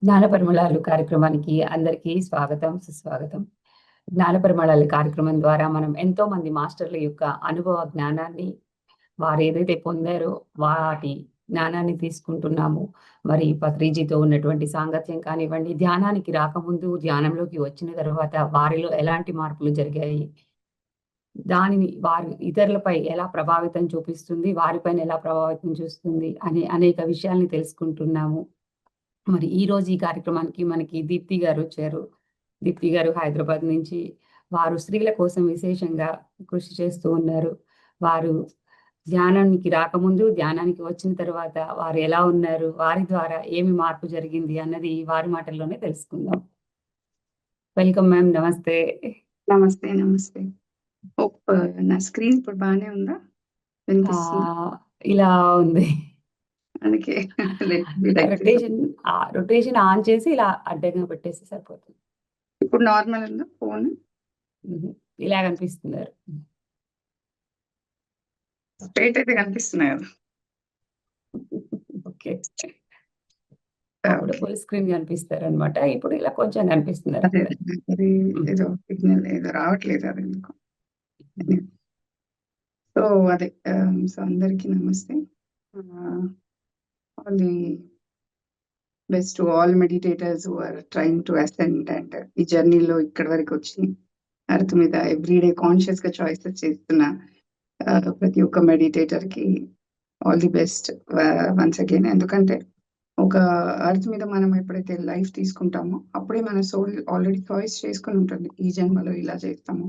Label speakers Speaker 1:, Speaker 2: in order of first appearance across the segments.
Speaker 1: జ్ఞాన పరిమళాలు కార్యక్రమానికి అందరికీ స్వాగతం, సుస్వాగతం. జ్ఞాన పరిమళాలు కార్యక్రమం ద్వారా మనం ఎంతో మంది మాస్టర్ల యొక్క అనుభవ జ్ఞానాన్ని, వారేదైతే పొందారో వాటి జ్ఞానాన్ని తీసుకుంటున్నాము. మరి పత్రిజీతో ఉన్నటువంటి సాంగత్యం కానివ్వండి, ధ్యానానికి రాకముందు, ధ్యానంలోకి వచ్చిన తర్వాత వారిలో ఎలాంటి మార్పులు జరిగాయి, దానిని వారు ఇతరులపై ఎలా ప్రభావితం చూపిస్తుంది, వారిపైన ఎలా ప్రభావితం చూస్తుంది అనే అనేక విషయాల్ని తెలుసుకుంటున్నాము. మరి ఈరోజు ఈ కార్యక్రమానికి మనకి దీప్తి గారొచ్చారు. దీప్తి గారు హైదరాబాద్ నుంచి. వారు స్త్రీల కోసం విశేషంగా కృషి చేస్తూ ఉన్నారు. వారు ధ్యానానికి రాకముందు, ధ్యానానికి వచ్చిన తర్వాత వారు ఎలా ఉన్నారు? వారి ద్వారా ఏమి మార్పు జరిగింది అన్నది వారి మాటల్లోనే తెలుసుకుందాం. Welcome ma'am. నమస్తే.
Speaker 2: నమస్తే. నమస్తే. హోప్ నా స్క్రీన్ ఇప్పుడు బానే ఉందా? వినిపిస్తుందా?
Speaker 1: ఇలా ఉంది.
Speaker 2: అందుకే let me like
Speaker 1: rotation on చేసి ఇలా అడ్డంగా పెట్టేస్తే సరిపోతుంది.
Speaker 2: ఇప్పుడు నార్మల్ ఉందా ఫోన్?
Speaker 1: ఇలా కనిపిస్తున్నారు.
Speaker 2: స్ట్రైట్ అయితే కనిపిస్తున్నాయి కదా.
Speaker 1: ఓకే. అప్పుడు ఫుల్ స్క్రీన్ కనిపిస్తారనమాట. ఇప్పుడు ఇలా కొంచెం కనిపిస్తున్నారు.
Speaker 2: అదే అది ఏదో సిగ్నల్ ఏదో రావట్లేదు అది ఎందుకు. సో అదే సో అందరికీ నమస్తే. All the best to all meditators who are trying to ascend and ఈ జర్నీలో ఇక్కడి వరకు వచ్చి ఎర్త్ మీద ఎవ్రీడే కాన్షియస్ గా చాయిసెస్ చేస్తున్న ప్రతి ఒక్క మెడిటేటర్ కి all the best once again. ఎందుకంటే ఒక అర్త్ మీద మనం ఎప్పుడైతే లైఫ్ తీసుకుంటామో అప్పుడే మన సోల్ ఆల్రెడీ చాయిస్ చేసుకుని ఉంటుంది, ఈ జన్మలో ఇలా చేస్తాము,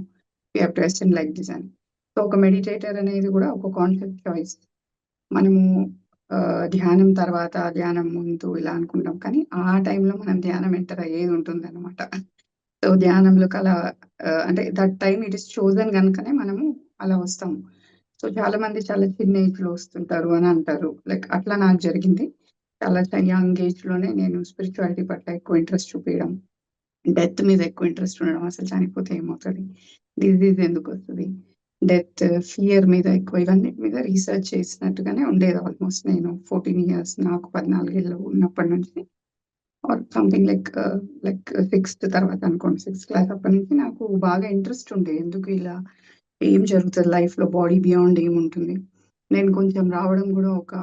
Speaker 2: we have to ascend like this అని. సో ఒక మెడిటేటర్ అనేది కూడా ఒక కాన్షియస్ చాయిస్. మనము ధ్యానం తర్వాత, ధ్యానం ముందు ఇలా అనుకుంటాం, కానీ ఆ టైంలో మనం ధ్యానం ఎంటర్ అయ్యేది ఉంటుంది అనమాట. సో ధ్యానంలో అలా అంటే that time it is chosen కనుకనే మనము అలా వస్తాము. సో చాలా మంది చాలా చిన్న ఏజ్ లో వస్తుంటారు అని అంటారు. లైక్ అట్లా నాకు జరిగింది. చాలా యంగ్ ఏజ్ లోనే నేను స్పిరిచువాలిటీ పట్ల ఎక్కువ ఇంట్రెస్ట్ చూపించడం, డెత్ మీద ఎక్కువ ఇంట్రెస్ట్ ఉండడం, అసలు చనిపోతే ఏమవుతుంది, డిజీజ్ ఎందుకు వస్తుంది, డెత్ ఫియర్ మీద ఎక్కువ, ఇవన్నిటి మీద రీసెర్చ్ చేసినట్టుగానే ఉండేది. ఆల్మోస్ట్ నేను 14 years, నాకు 14 ఏళ్ళు ఉన్నప్పటి నుంచి or something like like 6th తర్వాత అనుకోండి, 6th క్లాస్ అప్పటి నుంచి నాకు బాగా ఇంట్రెస్ట్ ఉండే, ఎందుకు ఇలా ఏం జరుగుతుంది లైఫ్ లో, బాడీ బియాండ్ ఏముంటుంది. నేను కొంచెం రావడం కూడా ఒక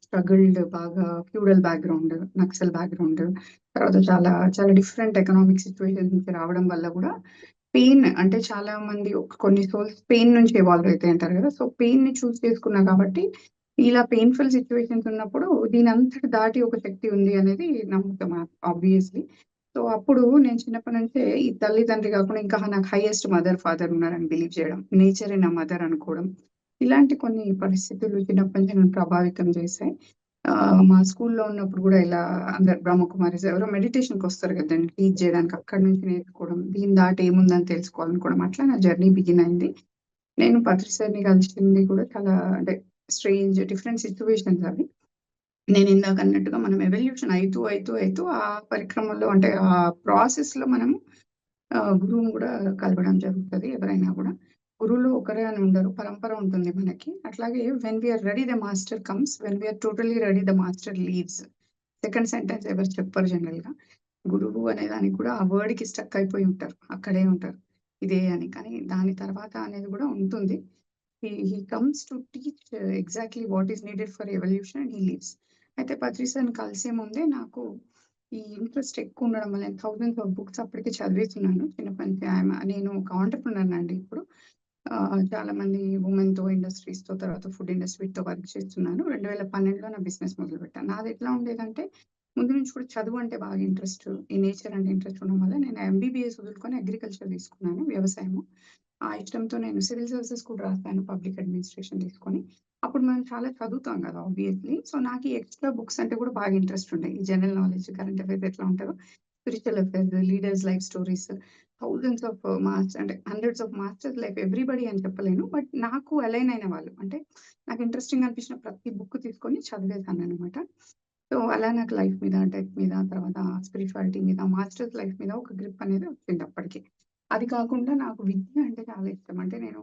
Speaker 2: స్ట్రగుల్డ్, బాగా ఫ్యూడల్ బ్యాక్గ్రౌండ్, నక్సల్ బ్యాక్గ్రౌండ్, తర్వాత చాలా చాలా డిఫరెంట్ ఎకనామిక్ సిచ్యువేషన్స్ నుంచి రావడం వల్ల కూడా పెయిన్, అంటే చాలా మంది కొన్ని సోల్స్ పెయిన్ నుంచి ఎవాల్వ్ అవుతాయి అంటారు కదా. సో పెయిన్ ని చూస్ చేసుకున్నా కాబట్టి ఇలా పెయిన్ఫుల్ సిచ్యువేషన్స్ ఉన్నప్పుడు దీని అంతటి దాటి ఒక శక్తి ఉంది అనేది నమ్ముతాం ఆబ్వియస్లీ. సో అప్పుడు నేను చిన్నప్పటి నుంచే ఈ తల్లిదండ్రి కాకుండా ఇంకా నాకు హైయెస్ట్ మదర్ ఫాదర్ ఉన్నారని బిలీవ్ చేయడం, నేచర్ నా మదర్ అనుకోవడం, ఇలాంటి కొన్ని పరిస్థితులు చిన్నప్పటి నుంచి నన్ను ప్రభావితం చేశాయి. మా స్కూల్లో ఉన్నప్పుడు కూడా ఇలా అందరు బ్రహ్మకుమారిస్ ఎవరో మెడిటేషన్కి వస్తారు కదా, దాన్ని టీచ్ చేయడానికి, అక్కడి నుంచి నేర్చుకోవడం, దీని దాటి ఏముందని తెలుసుకోవాలనుకోవడం, అట్లా నా జర్నీ బిగిన్ అయింది. నేను పత్రి సార్ని కలిసింది కూడా చాలా అంటే స్ట్రేంజ్ డిఫరెంట్ సిచ్యువేషన్స్ అవి. నేను ఇందాక అన్నట్టుగా మనం ఎవల్యూషన్ అవుతూ ఆ పరిక్రమలో, అంటే ఆ ప్రాసెస్ లో మనం గురువుని కూడా కలవడం జరుగుతుంది. ఎవరైనా కూడా గురువులు ఒకరే అని ఉండరు, పరంపర ఉంటుంది మనకి. అట్లాగే when we are ready the master comes, when we are totally ready the master leaves. Second sentence ఎవరు చెప్పరు జనరల్ గా. గురువు అనే దానికి కూడా ఆ వర్డ్ కి స్టక్ అయిపోయి ఉంటారు, అక్కడే ఉంటారు ఇదే అని. కానీ దాని తర్వాత అనేది కూడా ఉంటుంది. He comes to teach exactly what is needed for evolution and he leaves. అయితే పత్రిసార్ని కలిసే ముందే నాకు ఈ ఇంట్రెస్ట్ ఎక్కువ ఉండడం వల్ల థౌజండ్స్ ఆఫ్ బుక్స్ అప్పటికే చదివేస్తున్నాను చిన్నప్పటి నుంచి. నేను ఒక ఆంటర్‌ప్రెన్యూర్ అండి ఇప్పుడు. చాలా మంది వుమెన్‌తో, ఇండస్ట్రీస్‌తో, తర్వాత ఫుడ్ ఇండస్ట్రీతో వర్క్ చేస్తున్నాను. 2012లో నా బిజినెస్ మొదలుపెట్టాను. నాది ఎట్లా ఉండేదంటే ముందు నుంచి కూడా చదువు అంటే బాగా ఇంట్రెస్ట్, ఈ నేచర్ అంటే ఇంట్రెస్ట్ ఉండడం వల్ల నేను ఎంబీబీఎస్ వదులుకొని అగ్రికల్చర్ తీసుకున్నాను, వ్యవసాయము. ఆ ఇష్టంతో నేను సివిల్ సర్వీసెస్ కూడా రాసాను, పబ్లిక్ అడ్మినిస్ట్రేషన్ తీసుకొని. అప్పుడు మనం చాలా చదువుతాం కదా ఆబ్వియస్లీ. సో నాకు ఈ ఎక్స్ట్రా బుక్స్ అంటే కూడా బాగా ఇంట్రెస్ట్ ఉండే. ఈ జనరల్ నాలెడ్జ్, కరెంట్ అఫైర్స్ ఎట్లా ఉంటుందో, spiritual affairs, leaders life stories, thousands of masters, అంటే hundreds of masters life, everybody అని చెప్పలేను, బట్ నాకు అలైన్ అయిన వాళ్ళు, అంటే నాకు ఇంట్రెస్టింగ్ అనిపించిన ప్రతి బుక్ తీసుకొని చదివేశాను అనమాట. సో అలా నాకు లైఫ్ మీద, డెత్ మీద, తర్వాత స్పిరిచువాలిటీ మీద, మాస్టర్స్ లైఫ్ మీద ఒక గ్రిప్ అనేది వచ్చింది అప్పటికి. అది కాకుండా నాకు విద్య అంటే చాలా ఇష్టం. అంటే నేను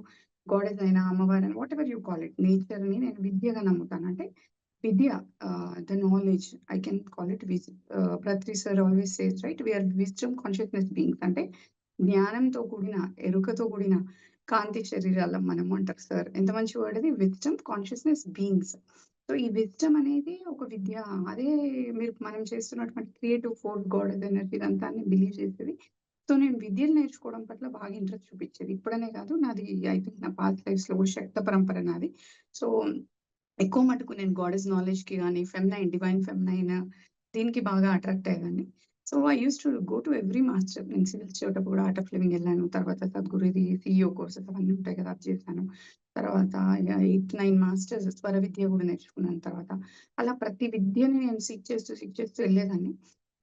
Speaker 2: గాడెస్ అయినా, అమ్మవారైనా, whatever you call it, నేచర్‌ని నేను విద్యగా నమ్ముతాను. అంటే Vidya, the knowledge, I can call it Bratri sir always says, right? We are wisdom consciousness beings. అంటే జ్ఞానంతో కూడిన, ఎరుకతో కూడిన కాంతి శరీరాలం మనము అంటారు సార్. ఎంత మంచి వర్డ్ అది, విజ్డమ్ కాన్షియస్నెస్ బీయింగ్స్. సో ఈ విజ్డమ్ అనేది ఒక విద్య. అదే మనం చేస్తున్నటువంటి క్రియేటివ్ ఫోర్స్, గాడ్ ఎనర్జీ ఇదంతా బిలీవ్ చేసేది. సో నేను విద్యలు నేర్చుకోవడం పట్ల బాగా ఇంట్రెస్ట్ చూపించేది. ఇప్పుడనే కాదు, నాది ఐ థింక్ నా పాస్ట్ లైఫ్స్ లో కూడా శక్త పరంపర నాది. సో ఎక్కువ మటుకు నేను గాడెస్ నాలెడ్జ్‌కి గాని, ఫెమినైన్, డివైన్ ఫెమినైన్ దీనికి బాగా అట్రాక్ట్ అయ్యేదాన్ని. So, I used to go to every master. నేను సివిల్స్ చదివేటప్పుడు కూడా ఆర్ట్ ఆఫ్ లివింగ్ ఎళ్ళాను. తర్వాత సద్గురుది సీఈఓ కోర్సెస్ అవన్నీ ఉంటాయి కదా! అది చేశాను. తర్వాత ఇగ 8, 9 మాస్టర్స్ స్వర విద్య కూడా నేర్చుకున్నాను తర్వాత. అలా ప్రతి విద్యని నేను సీక్ చేస్తూ ఎళ్ళేదాన్ని.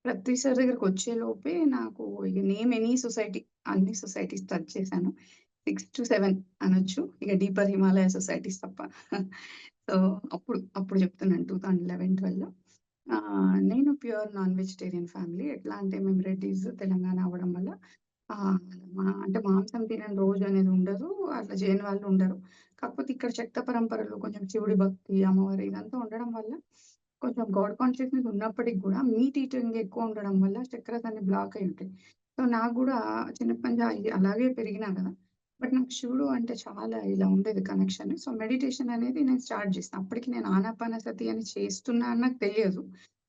Speaker 2: ప్రతి సార్ దగ్గరకొచ్చేలోపే నాకు ఇగ నేమ్ ఎనీ సొసైటీ, అన్ని సొసైటీస్ టచ్ చేశాను. 6-7 అనొచ్చు. ఇక డీపర్ హిమాలయ సొసైటీస్ తప్ప. సో, అప్పుడు చెప్తున్నాను 2011, 12లో నేను ప్యూర్ నాన్ వెజిటేరియన్ ఫ్యామిలీ. ఎట్లా అంటే మేము రెడ్డీస్ తెలంగాణ అవ్వడం వల్ల ఆహ్, అంటే మాంసం తినని రోజు అనేది ఉండదు. అట్లా చేయని వాళ్ళు ఉండరు. కాకపోతే ఇక్కడ శక్త పరంపరలో కొంచెం శివుడి భక్తి, అమ్మవారు ఇదంతా ఉండడం వల్ల కొంచెం గాడ్ కాన్షియస్‌నెస్ ఉన్నప్పటికి గూడా మీట్ ఈటింగ్ ఎక్కువ ఉండడం వల్ల చక్రాస్ అన్ని బ్లాక్ అయ్యి ఉంటాయి. సో, నాకు గూడా చిన్నప్పటి నుంచి అలాగే పెరిగినా గదా! బట్ నాకు శివుడు అంటే చాలా ఇలా ఉండేది కనెక్షన్. సో, మెడిటేషన్ అనేది నేను స్టార్ట్ చేసిన. అప్పటికి నేను ఆనాపానసతి అని చేస్తున్నా అని నాకు తెలియదు.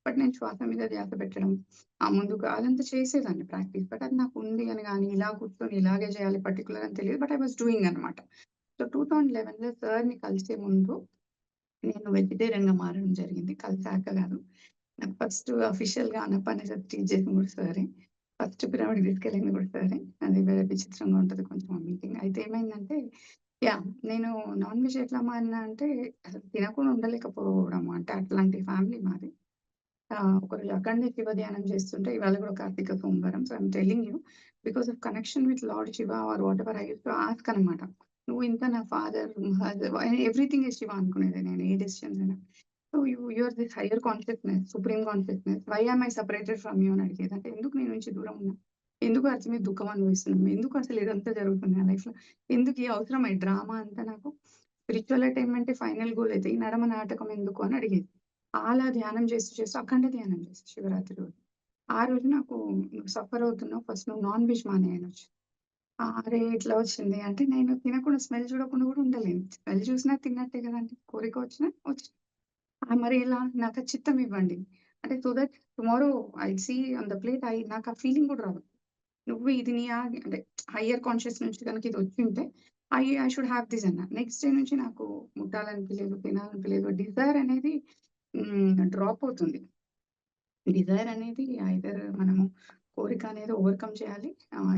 Speaker 2: బట్ నేను శ్వాస మీద ధ్యాస పెట్టడం, ముందుగా అదంతా చేసేదాన్ని ప్రాక్టీస్. బట్ అది నాకు ఉంది అని గాని, ఇలా కూర్చొని ఇలాగే చేయాలి పర్టిక్యులర్ అని తెలియదు. బట్ ఐ వాస్ డూయింగ్ అనమాట. సో, 2011లో సార్‌ని కలిసే ముందు నేను వెజిటేరియన్‌గా మారడం జరిగింది. కలిసాక గాదు. నాకు ఫస్ట్ అఫీషియల్‌గా ఆనాపానసతి టీచ్ చేసింది కూడా సారే. ఫస్ట్ పిరమిడ్‌కి తీసుకెళ్ళింది కూడా సారే. అది విచిత్రంగా ఉంటది కొంచెం ఆ మీటింగ్. అయితే ఏమైందంటే నేను నాన్ వెజ్ ఎట్లా మారినా అంటే అసలు తినకుండా ఉండలేకపోవడం. అంటే అట్లాంటి ఫ్యామిలీ మాది. ఒకరోజు అఖండ శివ ధ్యానం చేస్తుంటే ఇవాళ కూడా కార్తీక సోమవారం. So, I'm telling you because of connection with lord Shiva or whatever I used to ask అనమాట. నువ్వు ఇంత నా father, mother everything is Shiva అనుకునేది నేను ఏ డెసిషన్స్ అయినా. So, you are this higher consciousness, supreme consciousness. Why am I separated from you అని అడిగేది. అంటే ఎందుకు నీ నుంచి దూరం ఉన్నా? ఎందుకు అర్చి మీద దుఃఖం అనుభవిస్తున్నావు? ఎందుకు అసలు ఇదంతా జరుగుతుంది నా లైఫ్‌లో? ఎందుకు ఈ అవసరమా ఈ డ్రామా అంతా నాకు? స్పిరిచువల్ అటైన్‌మెంటే ఫైనల్ గోల్ అయితే ఈ నడమ నాటకం ఎందుకు అని అడిగేది. అలా ధ్యానం చేస్తూ అఖండ ధ్యానం చేశా శివరాత్రి రోజు. ఆ రోజు నాకు "నువ్వు సఫర్ అవుతున్నావు. ఫస్ట్ నువ్వు నాన్ వెజ్ మానేయి" అనొచ్చింది. అరే! ఇట్లా వచ్చింది. అంటే నేను తినకుండా స్మెల్ చూడకుండా కూడా ఉండలేను. స్మెల్ చూసినా తిన్నట్టే కదండీ! కోరిక వచ్చినా వచ్చింది. మరి ఇలా నాకు ఆ చిత్తం ఇవ్వండి. అంటే so that tomorrow I see on the plate నాకు ఆ ఫీలింగ్ కూడా రాదు. నువ్వు ఇది నీ అంటే హైయర్ కాన్షియస్ నుంచి గనుక ఇది వచ్చుంటే ఐ షుడ్ హావ్ దిస్ అన్నా. నెక్స్ట్ డే నుంచి నాకు ముట్టాలనిపియలేదు, తినాలనిపియలేదు. డిజైర్ అనేది డ్రాప్ అవుతుంది. డిజైర్ అనేది ఐదర్ మనము కోరిక అనేది ఓవర్‌కమ్ చేయాలి.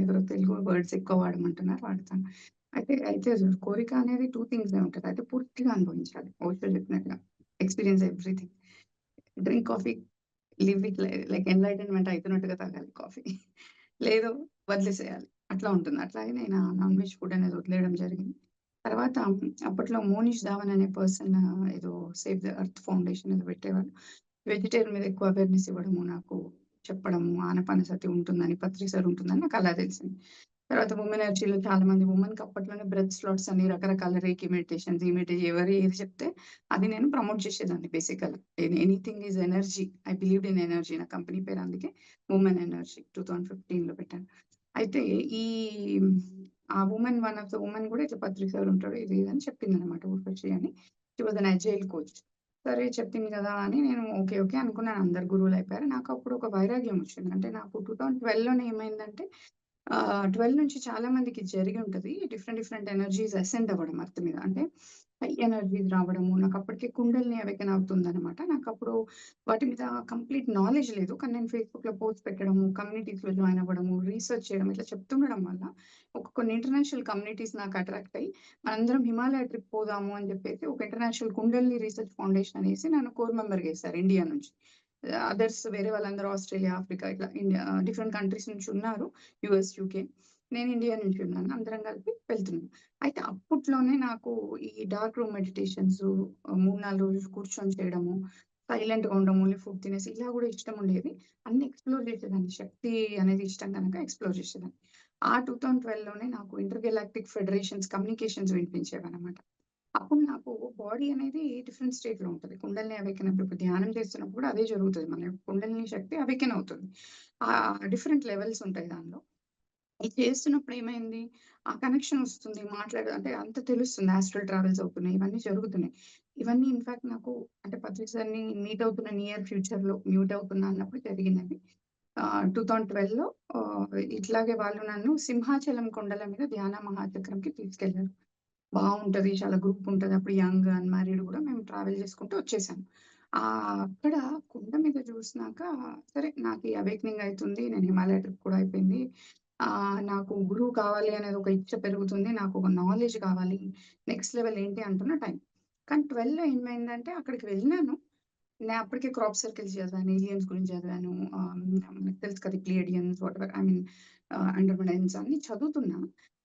Speaker 2: ఎవరో తెలుగు వర్డ్స్ ఎక్కువ వాడమంటున్నారు వాడతాను. అయితే కోరిక అనేది 2 థింగ్సే ఉంటది. అయితే పూర్తిగా అనుభవించాలి. ఓషో చెప్పినట్టుగా. Experience everything. Drink coffee, live with like enlightenment అయితున్నట్టుగా తాగాలి కాఫీ. లేదు వదిలేసేయాలి. అట్లా ఉంటుంది. అట్లాగే నేను నాన్ వెజ్ ఫుడ్ అనేది వదిలేయడం జరిగింది. తర్వాత అప్పట్లో మోనిష్ ధావన్ అనే పర్సన్ ఏదో సేవ్ ద ఎర్త్ ఫౌండేషన్ ఏదో పెట్టేవారు. వెజిటేరియన్ మీద ఎక్కువ అవేర్‌నెస్ ఇవ్వడము, నాకు చెప్పడము, ఆనపనసతి ఉంటుందని, పత్రి సార్ ఉంటుందని నాకలా తెలిసింది. తర్వాత వుమెన్ ఎనర్జీలో చాలా మంది వుమెన్‌కి అప్పట్లోనే బ్రెత్ స్లాట్స్ అని రకరకాల రేకి మెడిటేషన్స్, ఈ ఎవరు ఏది చెప్తే అది నేను ప్రమోట్ చేసేదాన్ని బేసికల్‌గా. Anything is energy. I believed in energy. నా కంపెనీ పేరు అందుకే వుమెన్ ఎనర్జీ 2015లో పెట్టాను. అయితే ఈ వన్ ఆఫ్ ద వుమెన్ కూడా ఇట్లా పత్రి సార్ ఉంటాడు ఇది ఇది అని చెప్పిందనమాట ఊర్వశి అని. She was N agile coach. సరే చెప్పింది గదా! అని నేను ఓకే. ఓకే. అనుకున్నాను. అందరు గురువులయిపోయారు. నాకప్పుడు ఒక వైరాగ్యం వచ్చింది. అంటే నాకు 2012లోనే ఏమైందంటే 12 నుంచి చాలా మందికి జరిగి ఉంటది. డిఫరెంట్ డిఫరెంట్ ఎనర్జీస్ అసెండ్ అవ్వడం ఎర్త్ మీద. అంటే హై ఎనర్జీస్ రావడము. నాకప్పటికే కుండలిని అవేకెన్ అవుతుందనమాట. నాకప్పుడు వాటి మీద కంప్లీట్ నాలెడ్జ్ లేదు. కానీ నేను ఫేస్‌బుక్‌లో పోస్ట్ పెట్టడము, కమ్యూనిటీస్‌లో జాయిన్ అవ్వడము, రీసెర్చ్ చేయడం ఇట్లా చెప్తుండడం వల్ల కొన్ని ఇంటర్నేషనల్ కమ్యూనిటీస్ నాకు అట్రాక్ట్ అయ్యి మనందరం హిమాలయ ట్రిప్ పోదాము అని చెప్పేసి ఒక ఇంటర్నేషనల్ కుండలిని రీసెర్చ్ ఫౌండేషన్ అనేసి నన్ను కోర్ మెంబర్‌గా ఏసారు ఇండియా నుంచి. అదర్స్ వేరే వాళ్ళందరూ ఆస్ట్రేలియా, ఆఫ్రికా ఇట్లా ఇండియా డిఫరెంట్ కంట్రీస్ నుంచి ఉన్నారు. US, UK. నేను ఇండియా నుంచి ఉన్నాను. అందరం కలిపి వెళ్తున్నాం. అయితే అప్పట్లోనే నాకు ఈ డార్క్ రూమ్ మెడిటేషన్సు 3, 4 రోజులు కూర్చొని చేయడము, సైలెంట్‌గా ఉండడం, ఓన్లీ ఫుడ్ తినేసి ఇలా గూడా ఇష్టం ఉండేది. అన్నీ ఎక్స్‌ప్లోర్ చేసేదాన్ని. శక్తి అనేది ఇష్టం గనక ఎక్స్‌ప్లోర్ చేసేదాన్ని. ఆ 2012లోనే నాకు ఇంటర్ గెలాక్టిక్ ఫెడరేషన్స్ కమ్యూనికేషన్స్ వినిపించేవన్నమాట. అప్పుడు నాకు బాడీ అనేది డిఫరెంట్ స్టేట్‌లో ఉంటది. కుండలిని అవేకెన్ అప్పుడు ఇప్పుడు ధ్యానం చేస్తున్నప్పుడు కూడా అదే జరుగుతది. మన కుండలిని శక్తి అవేకెన్ అవుతుంది. డిఫరెంట్ లెవెల్స్ ఉంటాయి దానిలో. ఇది చేస్తున్నప్పుడు ఏమైంది, ఆ కనెక్షన్ వస్తుంది. అంటే అంత తెలుస్తుంది. ఆస్ట్రల్ ట్రావెల్స్ అవుతున్నాయి. ఇవన్నీ జరుగుతున్నాయి. ఇవన్నీ ఇన్‌ఫాక్ట్ నాకు అంటే పత్రి సార్‌ని మీట్ అవుతున్న నియర్ ఫ్యూచర్‌లో మీట్ అవుతున్నా అన్నప్పుడు జరిగినవి. 2012లో ఇట్లాగే వాళ్ళు నన్ను సింహాచలం కొండల మీద ధ్యాన మహాచక్రంకి తీసుకెళ్లారు. బావుంటది. చాలా గ్రూప్ ఉంటది. అప్పుడు యంగ్, అన్‌మ్యారీడ్ గూడా మేము ట్రావెల్ చేసుకుంటూ వచ్చేసాం. అక్కడ కొండ మీద చూసినాక సరే నాకు ఈ అవేకెనింగ్ అయితుంది. నేను హిమాలయ ట్రిప్ కూడా అయిపోయింది. నాకు గురువు కావాలి అనేది ఒక ఇచ్చ పెరుగుతుంది. నాకు ఒక నాలెడ్జ్ కావాలి. నెక్స్ట్ లెవెల్ ఏంటి అంటున్న టైం. కానీ 12లో ఏమైందంటే అక్కడికి వెళ్ళినాను. నేను అప్పటికే క్రాప్ సర్కిల్స్ చదివాను. ఏలియన్స్ గురించి చదివాను. మనకు తెలుసు కదా! ప్లియేడియన్స్ వాటెవర్ ఐ మీన్ అండర్‌మైన్స్ అన్నీ చదువుతున్నా.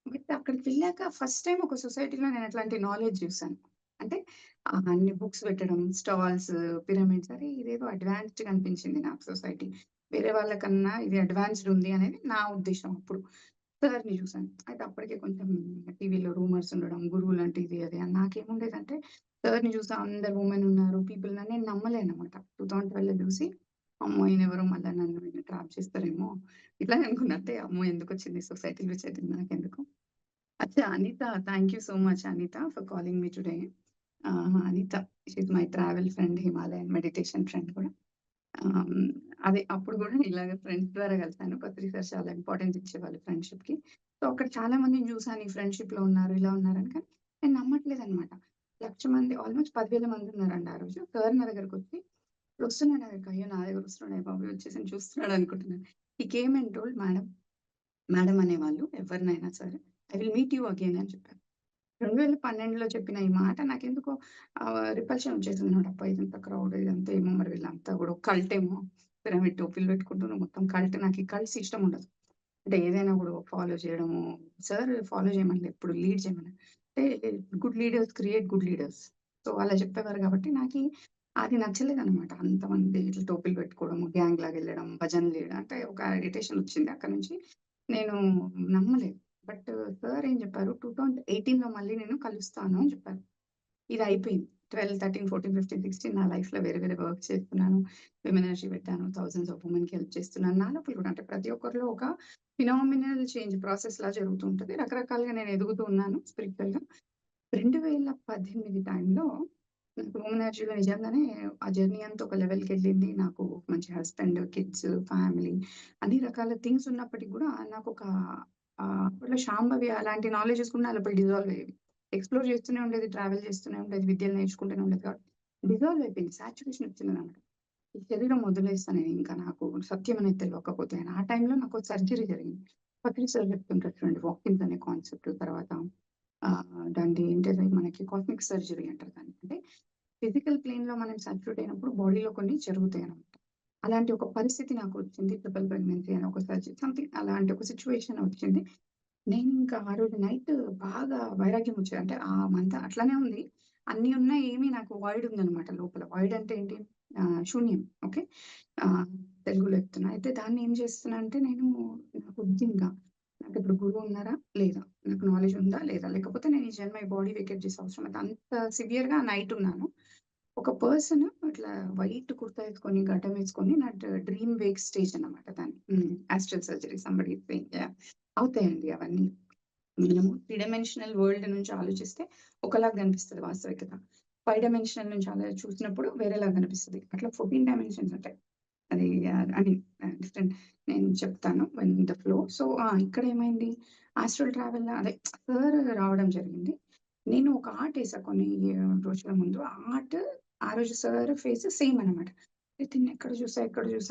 Speaker 2: బట్ అక్కడికి వెళ్ళాక ఫస్ట్ టైమ్ ఒక సొసైటీలో నేను అట్లాంటి నాలెడ్జ్ చూసాను. అంటే అన్ని బుక్స్ పెట్టడం, స్టాల్స్, పిరమిడ్స్ అరే! ఇదేదో అడ్వాన్స్డ్‌గా అనిపించింది నాకు సొసైటీ. వేరే వాళ్ళకన్నా ఇది అడ్వాన్స్డ్ ఉంది అనేది నా ఉద్దేశ్యం అప్పుడు. సార్‌ని చూసాను. అయితే అప్పటికే కొంచెం టీవీలో రూమర్స్ ఉండడం, గురువులంటే ఇది అది అని. నాకేముండేదంటే సార్‌ని చూసి అందరు వుమెన్ ఉన్నారు. పీపుల్ ఉన్నారు. నేను నమ్మలేనన్నమాట. 2012లో చూసి అమ్మో! ఈయనెవరో మళ్ళా నన్ను ట్రాప్ చేస్తారేమో ఇట్లానే అనుకున్నా. అంటే అమ్మో! ఎందుకొచ్చింది సొసైటీలో చేరింది నాకెందుకు. అచ్చా! Anita thank you so much Anita for calling me today. Anita she is my travel friend, Himalayan meditation friend కూడా. ఆహ్, అదే అప్పుడు గూడా ఇలాగ ఫ్రెండ్స్ ద్వారా కలిసాను. పత్రి సార్ చాలా ఇంపార్టెన్స్ ఇచ్చేవాళ్ళు ఫ్రెండ్‌షిప్‌కి. సో, అక్కడ చాలా మందిని చూసాను. ఈ ఫ్రెండ్‌షిప్‌లో ఉన్నారు, ఇలా ఉన్నారని. కానీ నేను నమ్మట్లేదనమాట. 1,00,000 మంది ఆల్‌మోస్ట్ 10,000 మంది ఉన్నారండి ఆ రోజు. సార్ నా దగ్గరకొచ్చి వస్తున్నాడు నా దగ్గరికి. అయ్యో! నా దగ్గర వస్తున్నాడే బాబోయ్! వచ్చేసాను చూస్తున్నాడు అనుకుంటున్నాను. హి came and told madam, madam అనేవాళ్ళు ఎవరినైనా సరే, I will meet you again అని చెప్పారు. 2012లో చెప్పిన ఈ మాట నాకెందుకో రిపల్షన్ వచ్చేసిందనమాట. అబ్బా! ఇదంతా క్రౌడ్ ఇదంతా ఏమో మరి వీళ్ళంతా గూడా కల్ట్ ఏమో. పిరమిడ్ టోపీలు పెట్టుకుంటున్నారు మొత్తం కల్ట్. నాకు ఈ కల్ట్స్ ఇష్టం ఉండదు. అంటే ఏదైనా గూడా ఫాలో చేయడము. సార్ ఫాలో చేయమనలే ఎప్పుడు లీడ్ చేయమన్నారు. అంటే good leaders create good leaders. So, అలా చెప్పేవారు కాబట్టి నాకి అది నచ్చలేదనమాట. అంతమంది ఇట్లా టోపీలు పెట్టుకోవడము, గ్యాంగ్ లాగా ఎళ్ళడం, భజనలు చేయడం అంటే ఒక ఇరిటేషన్ వచ్చింది. అక్కడి నుంచి నేను నమ్మలేదు. బట్ సార్ ఏం చెప్పారు 2018లో మళ్ళీ నేను కలుస్తాను అని చెప్పారు. ఇది అయిపోయింది. 12, 13, 14, 15, 16 నా లైఫ్‌లో వేరే వేరే వర్క్ చేస్తున్నాను. విమెన్ ఎనర్జీ పెట్టాను. థౌసండ్స్ ఆఫ్ వుమెన్‌కి హెల్ప్ చేస్తున్నాను. నా లోపల కూడా అంటే ప్రతి ఒక్కరిలో ఒక ఫినామినల్ చేంజ్ ప్రాసెస్‌లా జరుగుతూ ఉంటది. రకరకాలుగా నేను ఎదుగుతూ ఉన్నాను స్పిరిచ్యువల్‌గా. 2018 టైంలో నాకు వుమెన్ ఎనర్జీలో నిజంగానే ఆ జర్నీ అంతా ఒక లెవెల్‌కెళ్ళింది. నాకు మంచి హస్బెండ్, కిడ్స్, ఫ్యామిలీ అన్ని రకాల థింగ్స్ ఉన్నప్పటికి గూడా నాకొక అప్పట్లో శాంభవి అలాంటి నాలెడ్జెస్ కూడా నా లోపల డిసాల్వ్ అయ్యేవి. ఎక్స్‌ప్లోర్ చేస్తూనే ఉండేది. ట్రావెల్ చేస్తూనే ఉండేది. విద్యలు నేర్చుకుంటూనే ఉండేది కాబట్టి డిసాల్వ్ అయిపోయింది. సాచురేషన్ వచ్చిందనమాట. ఈ శరీరం వదిలేస్తా నేనింకా నాకు సత్యం అనేది తెలవకపోతే అని. ఆ టైంలో నాకో సర్జరీ జరిగింది. పత్రి సార్ చెప్తుంటారు చూడండి వాకిన్స్ అనే కాన్సెప్ట్ తర్వాత దానిది ఏంటిది మనకి కాస్మిక్ సర్జరీ అంటారు దాన్ని. అంటే ఫిజికల్ ప్లేన్‌లో మనం సాచురేట్ అయినప్పుడు బాడీలో కొన్ని జరుగుతాయనమాట. అలాంటి ఒక పరిస్థితి నాకొచ్చింది. ట్రిపుల్ ప్రెగ్నెన్సీ అని ఒక సంథింగ్ అలాంటి ఒక సిట్యుయేషన్ వచ్చింది. నేనింకా ఆ రోజు నైట్ బాగా వైరాగ్యం వచ్చేది. అంటే ఆ మంత్ అట్లనే ఉంది. అన్నీ ఉన్నాయి. ఏమి నాకు వాయిడ్ ఉందనమాట లోపల. వాయిడ్ అంటే ఏంటి? శూన్యం. ఓకే. ఆహ్, తెలుగులో చెప్తున్నా. అయితే దాన్ని ఏం చేస్తున్నా అంటే నేను నాకొద్దింకా. నాకిప్పుడు గురువు ఉన్నారా? లేదా? నాకు నాలెడ్జ్ ఉందా? లేదా? లేకపోతే నేను ఈ జన్మ ఈ బాడీ వేకేట్ చేసే అవసరం లేదు. అంత సివియర్‌గా నైట్ ఉన్నాను. ఒక పర్సన్ ఇట్లా వైట్ కుర్తా ఏసుకొని, గడ్డం ఏసుకొని నా డ్రీమ్ వేక్ స్టేజ్ అన్నమాట దాన్ని. Astral surgery somebody is saying yeah! అవుతాయండి అవన్నీ. మనము 3 డైమెన్షనల్ వరల్డ్ నుంచి ఆలోచిస్తే ఒకలాగా కనిపిస్తది వాస్తవికత. 5 డైమెన్షనల్ నుంచి చూసినప్పుడు వేరేలాగా కనిపిస్తది. అట్లా 14 డైమెన్షన్స్ ఉంటాయి. అది ఐ మీన్ డిఫరెంట్ నేను చెప్తాను వెన్ ద ఫ్లో. సో, ఇక్కడేమైంది ఆస్ట్రల్ ట్రావెల్ అదే సార్ రావడం జరిగింది. నేను ఒక ఆర్ట్ ఏసా కొన్ని రోజుల ముందు. ఆ ఆర్ట్ ఆ రోజు సార్ ఫేస్ సేమ్ అనమాట. దీన్ని ఎక్కడ చూసా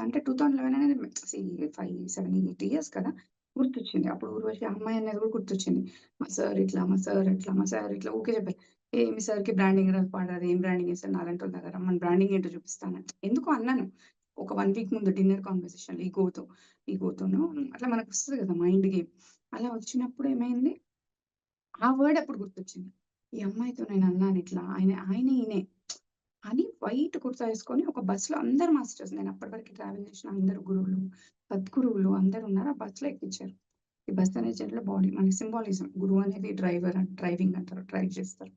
Speaker 2: అంటే 2011 అనేది సీ 5, 7, 8 ఇయర్స్ కదా! గుర్తొచ్చింది. అప్పుడు 'ఊర్వశి' ఆ అమ్మాయి అనేది కూడా గుర్తొచ్చింది. మా సార్ ఇట్లా, మా సార్ అట్లా, మా సార్ ఇట్లా ఊకే చెప్పారు. "ఏ మీ సార్‌కి బ్రాండింగ్ రాదు, పాడు రాదు. ఏం బ్రాండింగ్ ఏస్తారు నాలాంటోళ్ళ దగ్గర రమ్మని బ్రాండింగ్ ఏంటో చూపిస్తాను." ఎందుకో అన్నాను. ఒక 1 వీక్ ముందు డిన్నర్ కాన్వర్సేషన్‌లో ఈగోతోను అట్లా మనకొస్తది కదా! Mind game. అలా వచ్చినప్పుడు ఏమైంది, ఆ వర్డ్ అప్పుడు గుర్తొచ్చింది. ఈ అమ్మాయితో నేను అన్నాను ఇట్లా, ఆయన ఈయనే అని వైట్ కుర్తా ఏసుకొని ఒక బస్‌లో అందరు మాస్టర్స్ నేను అప్పటి వరకు ట్రావెల్ చేసిన అందరు గురువులు, సద్గురువులు అందరూ ఉన్నారు. ఆ బస్‌లో ఎక్కించారు. ఈ బస్ అనేది జనరల్‌గా బాడీ మనకి సింబాలిజం. గురువు అనేది డ్రైవింగ్ అంటారు. డ్రైవ్ చేస్తారు.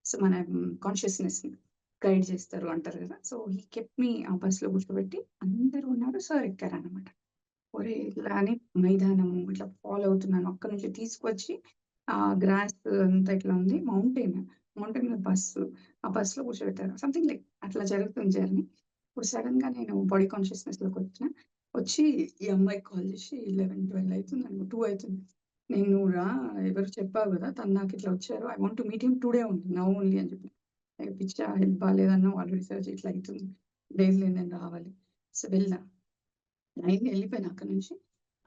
Speaker 2: సో మన కాన్షియస్నెస్ గైడ్ చేస్తారు అంటారు కదా. సో హీ కెప్ట్ మీ ఆ బస్‌లో కూర్చోబెట్టి అందరూ ఉన్నారు. సార్ ఎక్కారన్నమాట. ఒరేయ్! ఇట్లా అని మైదానము ఇట్లా ఫాలో అవుతున్నాను. అక్కడి నుంచి తీసుకొచ్చి గ్రాస్ అంతా ఇట్లా ఉంది. మౌంటైన్ మీద బస్సు. ఆ బస్‌లో కూర్చోబెట్టారు. సంథింగ్ లైక్ అట్లా జరుగుతుంది జర్నీ. ఇప్పుడు సడెన్‌గా నేను బాడీ కాన్షియస్‌నెస్‌లోకొచ్చిన. వచ్చి ఈ అమ్మాయికి కాల్ చేసి 11, 12 అయితుందనుకో 2 అయితుంది. నేను "నువ్వు రా ఎవరో చెప్పావు కదా! తను నాకిట్లా వచ్చారు. I want to meet him today only. Now only" అని చెప్పిన. "ఏ పిచ్చా హెల్త్ బాలేదన్నావు ఆల్రెడీ సర్జరీ ఇట్లా అయితుంది. లేదు లేదు నేను రావాలి." సో వెళ్ళా. లైన్‌గా ఎళ్ళిపోయాను అక్కడి నుంచి.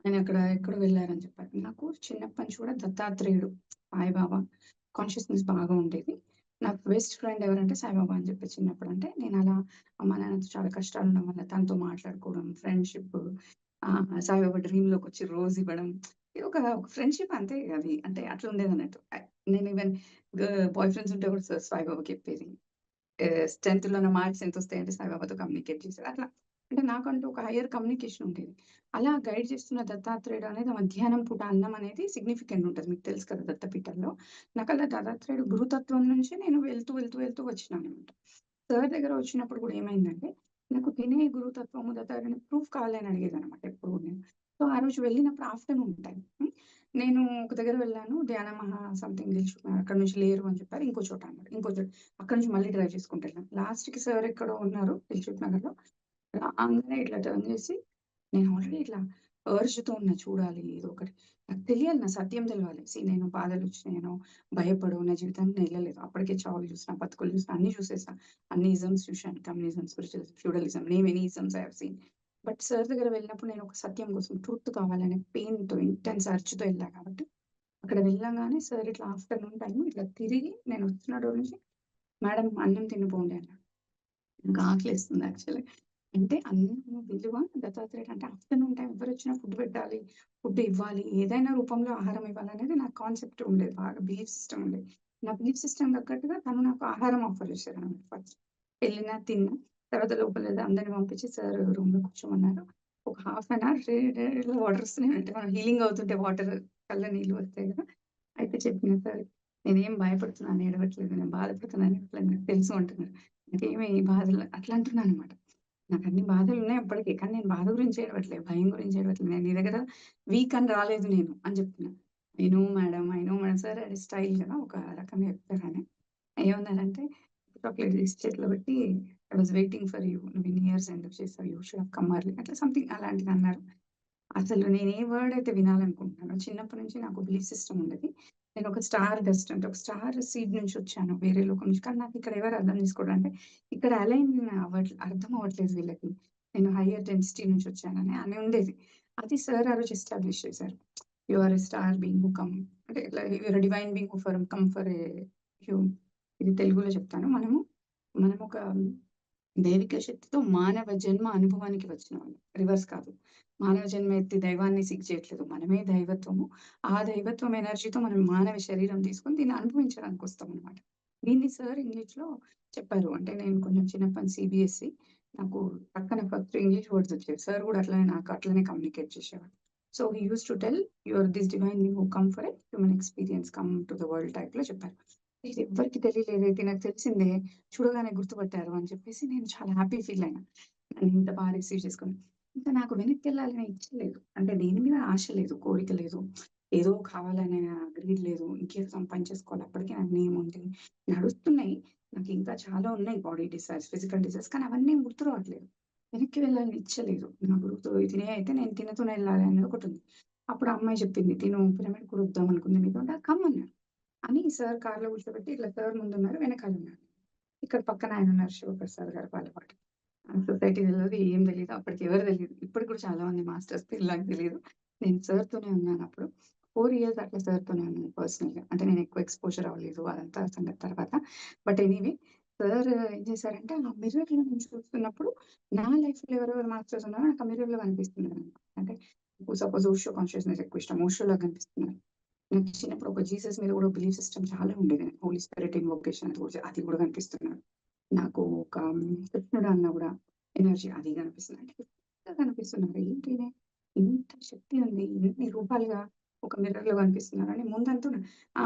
Speaker 2: ఆయన అక్కడ ఎక్కడో వెళ్లారని చెప్పారు. నాకు చిన్నప్పటి నుంచి కూడా దత్తాత్రేయుడు, సాయిబాబా కాన్షియస్‌నెస్ బాగా ఉండేది. నాకు బెస్ట్ ఫ్రెండ్ ఎవరంటే సాయిబాబా అని చెప్పి చిన్నప్పుడు. అంటే నేను అలా అమ్మా నాన్నతో చాలా కష్టాలు ఉండడం వల్ల తనతో మాట్లాడుకోవడం, ఫ్రెండ్‌షిప్ సాయిబాబా డ్రీమ్‌లోకొచ్చి రోజ్ ఇవ్వడం. ఇది ఒక ఫ్రెండ్‌షిప్ అంతే అది. అంటే అట్లా ఉండేదన్నట్టు. నేను ఈవెన్ బాయ్ ఫ్రెండ్స్ ఉంటే కూడా సాయిబాబాకి చెప్పేది. 10థ్‌లో నా మార్క్స్ ఎంతొస్తాయంటే సాయిబాబాతో కమ్యూనికేట్ చేసేది. అట్లా అంటే నాకంటూ ఒక హైయర్ కమ్యూనికేషన్ ఉండేది. అలా గైడ్ చేస్తున్న దత్తాత్రేయుడు అనేది మధ్యాహ్నం పూట అన్నం అనేది సిగ్నిఫికెంట్ ఉంటది. మీకు తెలుసు కదా దత్తపీఠంలో. నాకలా దత్తాత్రేయుడు గురుతత్వం నుంచి నేను వెళ్తూ వచ్చినాననమాట. సార్ దగ్గర వచ్చినప్పుడు కూడా ఏమైందంటే, నాకు తినే గురుతత్వము, దత్తాత్రేయుడు ప్రూఫ్ కావాలని అడిగేదనమాట ఎప్పుడు నేను. సో, ఆ రోజు వెళ్ళినప్పుడు ఆఫ్టర్‌నూన్ టైమ్. నేను ఒక దగ్గర వెళ్ళాను. ధ్యాన మహా సంథింగ్ దిల్సుఖ్‌నగర్ అక్కడి నుంచి లేరు అని చెప్పారు. ఇంకో చోట అన్నారు. ఇంకో చోట అక్కడి నుంచి మళ్ళీ డ్రైవ్ చేసుకుంటూ వెళ్ళాను. లాస్ట్‌కి సార్ ఎక్కడో ఉన్నారు దిల్సుఖ్ నగర్‌లో. రాంగానే ఇట్లా టర్న్ చేసి నేను ఆల్రెడీ ఇట్లా అర్జ్‌తో ఉన్నా చూడాలి ఏదో ఒకటి. నాకు తెలియాలి నా సత్యం తెలవాలి. నేను బాధలొచ్చినాయనో, భయపడో నా జీవితాన్ని ఎళ్ళలేదు. అప్పటికే చావులు చూసిన, బతుకులు చూసిన అన్నీ చూసేసా. అన్ని ఇజమ్స్ చూశాను. Communism, spiritualism, feudalism name any isms I have seen. But sir దగ్గర వెళ్ళినప్పుడు నేను ఒక సత్యం కోసం ట్రూత్ కావాలనే పెయిన్‌తో ఇంటెన్స్ అర్జ్‌తో ఎళ్ళా కాబట్టి, అక్కడ వెళ్ళంగానే సార్ ఇట్లా ఆఫ్టర్‌నూన్ టైమ్ ఇట్లా తిరిగి నేను వస్తున్న డోర్ నుంచి మేడం అన్నం తిని పోండి అన్నారు. నాకు ఆకలేస్తుంది యాక్చువల్లీ. అంటే అన్నము విలువ దత్తాత్రేయుడు అంటే ఆఫ్టర్‌నూన్ టైమ్ ఎవరొచ్చినా ఫుడ్ పెట్టాలి, ఫుడ్ ఇవ్వాలి, ఏదైనా రూపంలో ఆహారం ఇవ్వాలనేది నా కాన్సెప్ట్ ఉండేది. బాగా బిలీఫ్ సిస్టమ్ ఉండేది. నా బిలీఫ్ సిస్టమ్ తగ్గట్టుగా తను నాకు ఆహారం ఆఫర్ చేశారనమాట ఫస్ట్. వెళ్ళినా, తిన్నా. తర్వాత లోపల అందరిని పంపించి సార్ రూమ్‌లో కూర్చోమన్నారు. ఒక హాఫ్ అన్ అవర్ వాటర్ వస్తూనే ఉంటాయి. మనం హీలింగ్ అవుతుంటే వాటర్ కళ్ళ నీళ్ళు వస్తాయి కదా! అయితే చెప్పిన సార్ నేనేం భయపడుతున్నాను, ఏడవట్లేదు. నేను బాధపడుతున్నాను ఏడవట్లేదు. నాకు తెలుసు అంటున్నారు. నాకేమి బాధలు అట్లా అంటున్నాననమాట. నాకన్ని బాధలున్నాయి అప్పటికి. కానీ నేను బాధ గురించి ఏడవట్లేదు. భయం గురించి ఏడవట్లేదు. నేను నీ దగ్గర వీక్ అని రాలేదు నేను అని చెప్తున్నా. ఐ నో మేడమ్ సార్ అది స్టైల్ కదా! ఒక రకంగా చెప్తారాయన. ఏమన్నారంటే చాక్లేట్ తీసి చేతిలో పెట్టి I was waiting for you. నువ్వు ఇన్ని ఇయర్స్ ఎందుకు చేసావు? You should have come early అట్లా సంథింగ్ అలాంటిదన్నారు. అసలు నేను ఏ వర్డ్ అయితే వినాలనుకుంటున్నానో చిన్నప్పటి నుంచి నాకు బిలీఫ్ సిస్టమ్ ఉండేది. నేను ఒక స్టార్ డస్ట్ అంటే ఒక స్టార్ సీడ్ నుంచి వచ్చాను వేరే లోకం నుంచి. కానీ నాకు ఇక్కడ ఎవరు అర్థం చేసుకోవడం అంటే ఇక్కడ అలైన్ అర్థం అవ్వట్లేదు వీళ్ళకి. నేను హైయర్ డెన్సిటీ నుంచి వచ్చానని అని ఉండేది. అది సార్ ఆ రోజు ఎస్టాబ్లిష్ చేశారు. You are a star being who come అంటే ఇట్లా you are divine being who come for a human. ఇది తెలుగులో చెప్తాను. మనం ఒక దైవిక శక్తితో మానవ జన్మ అనుభవానికి వచ్చినవాళ్ళం. రివర్స్ కాదు. మానవ జన్మ ఎత్తి దైవాన్ని సీక్ చేయట్లేదు. మనమే దైవత్వము. ఆ దైవత్వం ఎనర్జీతో మనం మానవ శరీరం తీసుకొని దీన్ని అనుభవించడానికి వస్తామనమాట. దీన్ని సార్ ఇంగ్లీష్‌లో చెప్పారు. అంటే నేను కొంచెం చిన్నప్పటి సీబీఎస్‌ఈ. నాకు పక్కన ఫస్ట్ ఇంగ్లీష్ వర్డ్స్ వచ్చేవి. సార్ కూడా అట్లనే నాకు అట్లనే కమ్యూనికేట్ చేసేవారు. So, he used to tell you are this divine being who come for a human experience come to the world టైప్‌లో చెప్పారు. ఇది ఎవ్వరికీ తెలియలేదు. నాకు తెలిసిందే. చూడగానే గుర్తుపట్టారు అని చెప్పేసి నేను చాలా హ్యాపీ ఫీల్ అయినా. నన్ను ఇంత బాగా రిసీవ్ చేసుకొని. ఇంకా నాకు వెనక్కెళ్ళాలనే ఇచ్చ లేదు. అంటే దేని మీద ఆశ లేదు, కోరిక లేదు. ఏదో కావాలనే గ్రీడ్ లేదు. ఇంకేదో సంపాదించేసుకోవాలి. అప్పటికే నాకు నేమ్ ఉంది. నడుస్తున్నాయి. నాకు ఇంకా చాలా ఉన్నాయి బాడీ డిజైర్స్, ఫిజికల్ డిజైర్స్ కానీ అవన్నీ గుర్తు రావట్లేదు. వెనక్కి వెళ్ళాలని ఇచ్చ లేదు. నా గురువుతో తినే అయితే నేను తినతోనే వెళ్ళాలి అనేది ఒకటుంది. అప్పుడు ఆ అమ్మాయి చెప్పింది. "తిను పిరమిడ్ కూడా వద్దాం అనుకుంది నీతో" అంటే కమ్మన్నారు. అని సార్ కార్‌లో కూర్చోబెట్టి ఇట్లా సార్ ముందున్నారు, వెనకాలున్నారు. ఇక్కడ పక్కన ఆయనున్నారు శివప్రసాద్ గారు బాలపాటి. సొసైటీ తెలవదు, ఏం తెలీదు. అప్పటికి ఎవరు తెలీదు. ఇప్పటికి కూడా చాలా మంది మాస్టర్స్ పేర్లు నాకు తెలీదు. నేను సార్‌తోనే ఉన్నానప్పుడు. 4 ఇయర్స్ అట్లా సార్‌తోనే ఉన్నాను పర్సనల్‌గా. అంటే నేను ఎక్కువ ఎక్స్‌పోజర్ అవ్వలేదు. అదంతా సంగతి తర్వాత. బట్ ఎనీవే సార్ ఏం చేశారంటే ఆ మిర్రర్‌లో నుంచి చూస్తున్నప్పుడు నా లైఫ్‌లో ఎవరెవరు మాస్టర్స్ ఉన్నారో నాకు ఆ మిర్రర్‌లో కనిపిస్తున్నారనమాట. అంటే సపోజ్ ఓషో కాన్షియస్‌నెస్ ఎక్కువ ఇష్టం. ఓషోలా కనిపిస్తున్నారు. నాకు చిన్నప్పుడు ఒక జీసస్ మీద కూడా బిలీఫ్ సిస్టమ్ చాలా ఉండేది. హోలీ స్పిరిట్ ఇన్వొకేషన్ అది కూడా కనిపిస్తున్నాడు. నాకు ఒక కృష్ణుడు అన్న కూడా ఎనర్జీ అది కనిపిస్తుంది. అంటే కొత్తగా కనిపిస్తున్నారు. ఏంటి ఈయన ఇంత శక్తి ఉంది. ఇన్ని రూపాలుగా ఒక మిర్రర్‌లో కనిపిస్తున్నారు అని ముందంతా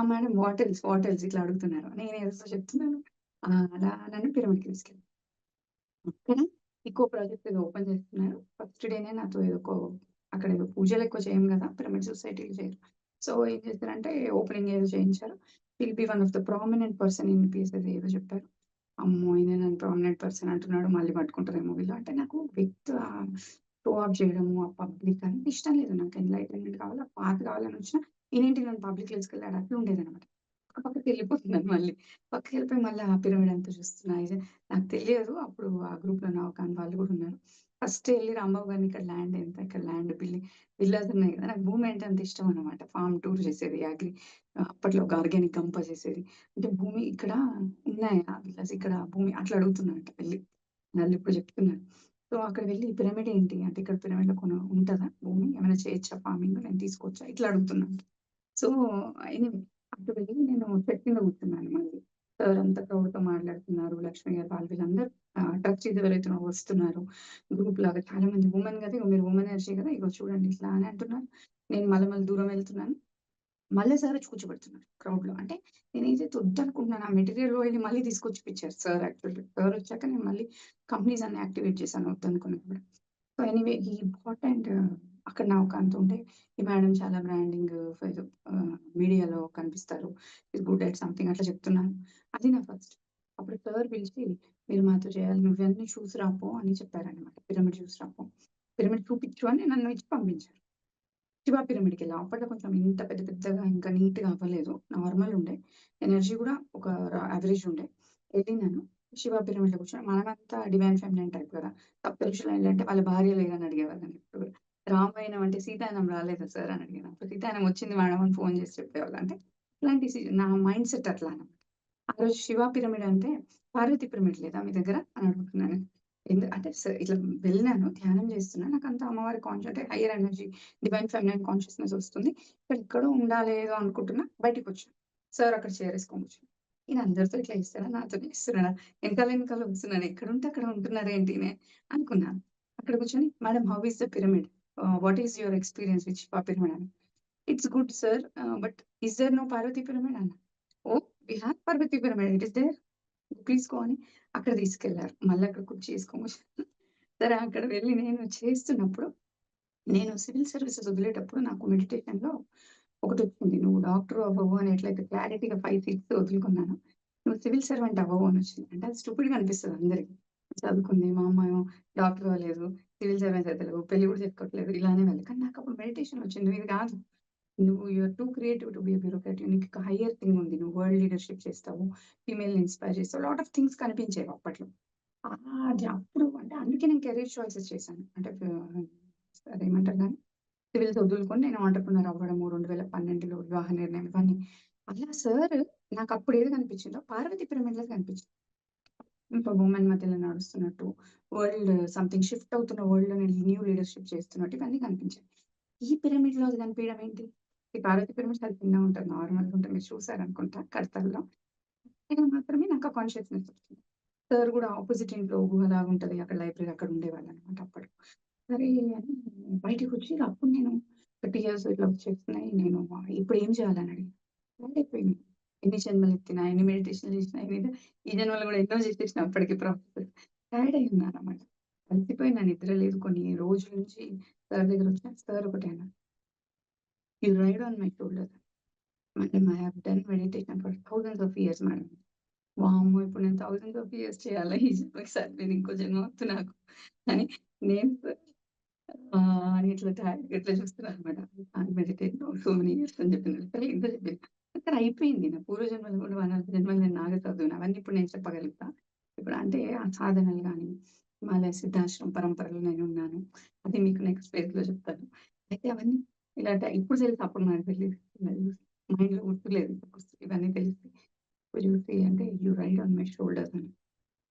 Speaker 2: మేడం వాట్ ఎల్స్ ఇట్లా అడుగుతున్నారు. నేనేదో చెప్తున్నాను. అలా నన్ను పిరమిడ్‌కి తీసుకెళ్ళారు. అక్కడ ఇంకో ప్రాజెక్ట్ ఏదో ఓపెన్ చేస్తున్నారు. ఫస్ట్ డేనే నాతో అక్కడేదో పూజలెక్కువ చేయం గదా! పిరమిడ్ సొసైటీలో చేయరు. సో, ఏం చేశారంటే ఓపెనింగ్ ఏదో చేయించారు. Will be one of the prominent person in pieces ఏదో చెప్పారు. అమ్మో! ఈయన నన్ను ప్రామినెంట్ పర్సన్ అంటున్నాడు. మళ్ళీ పట్టుకుంటారేమో వీళ్ళు. అంటే నాకు షో ఆఫ్ చేయడము, ఆ పబ్లిక్ అంటే ఇష్టం లేదు. నాకు ఎన్‌లైటన్‌మెంట్ కావాలి, పాత కావాలని వచ్చినా ఈయనేంటి నన్ను పబ్లిక్‌లో తీసుకెళ్ళాడు అట్లుండేదనమాట. ఒక పక్కకెళ్ళిపోతున్నాను మళ్ళీ. పక్కకెళ్ళిపోయి మళ్ళీ ఆ పిరమిడ్ అంతా చూస్తున్నా. నాకు తెలియదు. అప్పుడు ఆ గ్రూప్‌లో నౌకాన్ వాళ్ళు గూడా ఉన్నారు. ఫస్ట్ ఎళ్లి రాంబాబు గారిని ఇక్కడ ల్యాండ్ ఎంత? ఇక్కడ ల్యాండ్ విల్లాస్ ఉన్నాయి గదా! నాకు భూమి అంటే అంత ఇష్టం అన్నమాట. ఫార్మ్ టూర్ చేసేది. అప్పట్లో ఒక ఆర్గానిక్ గంప చేసేది. అంటే భూమి ఇక్కడ ఉన్నాయా విల్లాస్? ఇక్కడ భూమి అట్లా అడుగుతున్నానంట వెళ్లి. వాళ్ళిప్పుడు చెప్తున్నారు. సో, అక్కడ వెళ్లి పిరమిడ్ ఏంటి? అంటే ఇక్కడ పిరమిడ్‌లో ఉంటదా భూమి? ఏమైనా చేయొచ్చా ఫార్మింగ్? నేను తీసుకోవచ్చా? ఇట్లా అడుగుతున్నాను. సో, ఎనీవే అటు వెళ్ళి నేను చెట్టు కింద కూర్చున్నాను మళ్ళీ. సార్ అంతా క్రౌడ్‌తో మాట్లాడుతున్నారు. లక్ష్మి గారు వాళ్ళు వీళ్ళందరూ ట్రస్టీస్ ఎవరైతే వస్తున్నారు. గ్రూప్‌లాగా చాలా మంది వుమెన్ కదా! ఇగో మీరు వుమెన్ ఎనర్జీ కదా! ఇగో చూడండి ఇట్లా అని అంటున్నారు. నేను మళ్ళీ దూరం వెళ్తున్నాను. మళ్ళా సార్ వచ్చి కూర్చోబెడుతున్నారు క్రౌడ్‌లో. అంటే నేనేదైతే వద్దనుకుంటున్నానో ఆ మెటీరియల్ ఆయిల్‌ని మళ్ళీ తీసుకొచ్చి ఇప్పించారు సార్ యాక్చువల్లీ. సార్ వచ్చాక నేను మళ్ళీ కంపెనీస్ అన్ని యాక్టివేట్ చేశాను వద్దనుకున్నా కూడా. సో, ఎనీవే ఈ ఇంపార్టెంట్ అక్కడ నా ఒక అంతుంటే, ఈ మేడం చాలా బ్రాండింగ్ ఏదో మీడియాలో కనిపిస్తారు. ఈస్ గుడ్ ఎట్ సంథింగ్ అట్లా చెప్తున్నారు. అది నా ఫస్ట్. అప్పుడు సార్ పిలిచి, "మీరు మాతో చేయాలి. నువ్వన్నీ చూసి రాపో" అని చెప్పారనమాట. పిరమిడ్ చూసి రాపో. పిరమిడ్ చూపిచ్చు అని నన్ను ఇచ్చి పంపించారు. శివ పిరమిడ్‌కెళ్ళాం. అప్పట్లో కొంచెం ఇంత పెద్ద పెద్దగా ఇంకా నీట్‌గా అవ్వలేదు. నార్మల్ ఉండే. ఎనర్జీ గూడా ఒక యావరేజ్ ఉండే. ఎళ్ళినాను. శివ పిరమిడ్‌లో కూర్చున్నా. మనమంతా డివైన్ ఫెమినైన్ టైప్ గదా! సప్తఋషులు ఏంటంటే వాళ్ళ భార్య లేరని అడిగేవారు నన్ను ఎప్పుడు గూడా. రామాయణం అంటే సీతాయనం రాలేదా సార్ అని అడిగాను. అప్పుడు సీతాయనం వచ్చింది మేడం అని ఫోన్ చేసి చెప్పేవాళ్ళు. అంటే ఇట్లాంటి నా మైండ్ సెట్ అట్లా అన్నమాట. ఆ రోజు శివ పిరమిడ్ అంటే పార్వతి పిరమిడ్ లేదా మీ దగ్గర? అని అడుగుతున్నాను. అంటే ఇట్లా వెళ్ళినాను. ధ్యానం చేస్తున్నా. నాకంత అమ్మవారి అంటే hire energy divine feminine consciousness వస్తుంది. ఇక్కడ ఎక్కడో ఉండాలి ఏదో అనుకుంటున్నా. బయటికొచ్చా. సార్ అక్కడ చైర్ ఏసుకొని కూర్చున్నారు. ఈయన అందరితో ఇట్లా చేస్తాడా? నాతోనే చేస్తున్నాడా? ఎనకాల కూర్చున్నాను. ఎక్కడుంటే అక్కడ ఉంటున్నారేంటి అనుకున్నాను. అక్కడ కూర్చొని madam how is the pyramid? What is your experience with Shiva pyramid అని. It's good sir. But is there no Parvati pyramid అన్నా. Oh! We have Parvati pyramid. It is there. Please go అని అక్కడ తీసుకెళ్లారు. మళ్ళీ అక్కడ కుర్చీ ఏసుకొని సరే అక్కడ వెళ్లి నేను చేస్తున్నప్పుడు, నేను సివిల్ సర్వీసెస్ వదిలేటప్పుడు నాకు మెడిటేషన్‌లో ఒకటొచ్చింది. నువ్వు డాక్టర్ అవ్వవు అని ఎట్లయితే క్లారిటీగా 5 సీట్స్ వదులుకున్నానో, నువ్వు సివిల్ సర్వెంట్ అవ్వవు అనొచ్చింది. అంటే అది స్టూపిడ్‌గా అనిపిస్తది అందరికి. చదువుకుంది, మా అమ్మ ఏమో డాక్టర్ అవ్వలేదు, సివిల్ సర్వెంట్స్ అయితలేవు, పెళ్లి కూడా చేసుకోవట్లేదు ఇలా అనేవాళ్ళు. కానీ నాకప్పుడు మెడిటేషన్ వచ్చింది. నువ్వు ఇది కాదు. You are too creative to be a bureaucrat. నీకు హైయర్ థింగ్ ఉంది. నువ్వు వరల్డ్ లీడర్‌షిప్ చేస్తావు. ఫీమేల్‌ని ఇన్‌స్పైర్ చేస్తావు. లాట్ ఆఫ్ థింగ్స్ కనిపించేవి అప్పట్లో. అది అప్పుడు అంటే అందుకే నేను కెరీర్ చాయిసెస్ చేశాను. అంటే అదేమంటారు దాన్ని సివిల్స్ వదులుకొని నేను ఆంటర్‌ప్రెన్యూర్ అవ్వడము 2012లో వివాహ నిర్ణయం ఇవన్నీ. అలా సార్ నాకప్పుడు ఏది కనిపించిందో పార్వతి పిరమిడ్‌లో కనిపించింది. ఒక వుమెన్ మధ్యలో నడుస్తున్నట్టు, వరల్డ్ సంథింగ్ షిఫ్ట్ అవుతున్న వరల్డ్‌లో నేను న్యూ లీడర్‌షిప్ చేస్తున్నట్టు ఇవన్నీ కనిపించాయి. ఈ పిరమిడ్‌లో అది కనిపియడం ఏంటి? ఈ పార్వతి పిరమిడ్ చాలా చిన్నగా ఉంటది. నార్మల్‌గా ఉంటది. మీరు చూసారనుకుంటా కడతాల్లో. ఇక్కడ మాత్రమే నాకు ఆ కాన్షియస్‌నెస్ వచ్చింది. సార్ గూడా అపోజిట్ ఇంట్లో గుహలాగుంటది. అక్కడ లైబ్రరీ అక్కడ ఉండేవాళ్ళనమాట అప్పట్లో. సరే అని బయటికొచ్చి అప్పుడు నేను 30 ఇయర్స్ ఇట్లా వచ్చేస్తున్నాయి. నేను ఇప్పుడేం చేయాలని అడిగా. టైర్డ్ ఎన్ని జన్మలెత్తినా, ఎన్ని మెడిటేషన్‌లు చేసినా, ఈ జన్మలో గూడా ఎన్నో చేసేసిన అప్పటికి ప్రాసెస్. టైర్డ్ అయి ఉన్నానన్నమాట. అలసిపోయినా నిద్ర లేదు. కొన్ని రోజుల నుంచి సార్ దగ్గరొచ్చిన సార్ ఒకటే అన్నారు. "You ride on my shoulder. Madam I have done meditation for thousands of years madam." వామ్మో! ఇప్పుడు నేను థౌసండ్స్ ఆఫ్ ఇయర్స్ చేయాలా? ఈ జన్మకి సరిపోయింది. ఇంకో జన్మ వద్దు నాకు అని నేను అని ఇట్లా ఇట్లా చూస్తున్నాననమాట. Can't meditate now so many years అని చెప్పింది. సరే ఇంత చెప్పింది. కానీ అయిపోయింది. నా పూర్వ జన్మలో కూడా వనరు జన్మలు నేను నాగ చదివాను. అవన్నీ ఇప్పుడు నేను చెప్పగలుగుతా. ఇప్పుడు అంటే ఆ సాధనలు గాని, హిమాలయ సిద్ధాశ్రమం పరంపరలో నేనున్నాను. అది మీకు నెక్స్ట్ ఫేజ్‌లో చెప్తాను. అయితే అవన్నీ ఇలా ఇప్పుడు తెలుసు అప్పుడు నాకు తెలీదు. మైండ్‌లో గుర్తులేదు. ఇవన్నీ తెలిసి ఇప్పుడు చూసి అంటే you ride on my shoulders అని.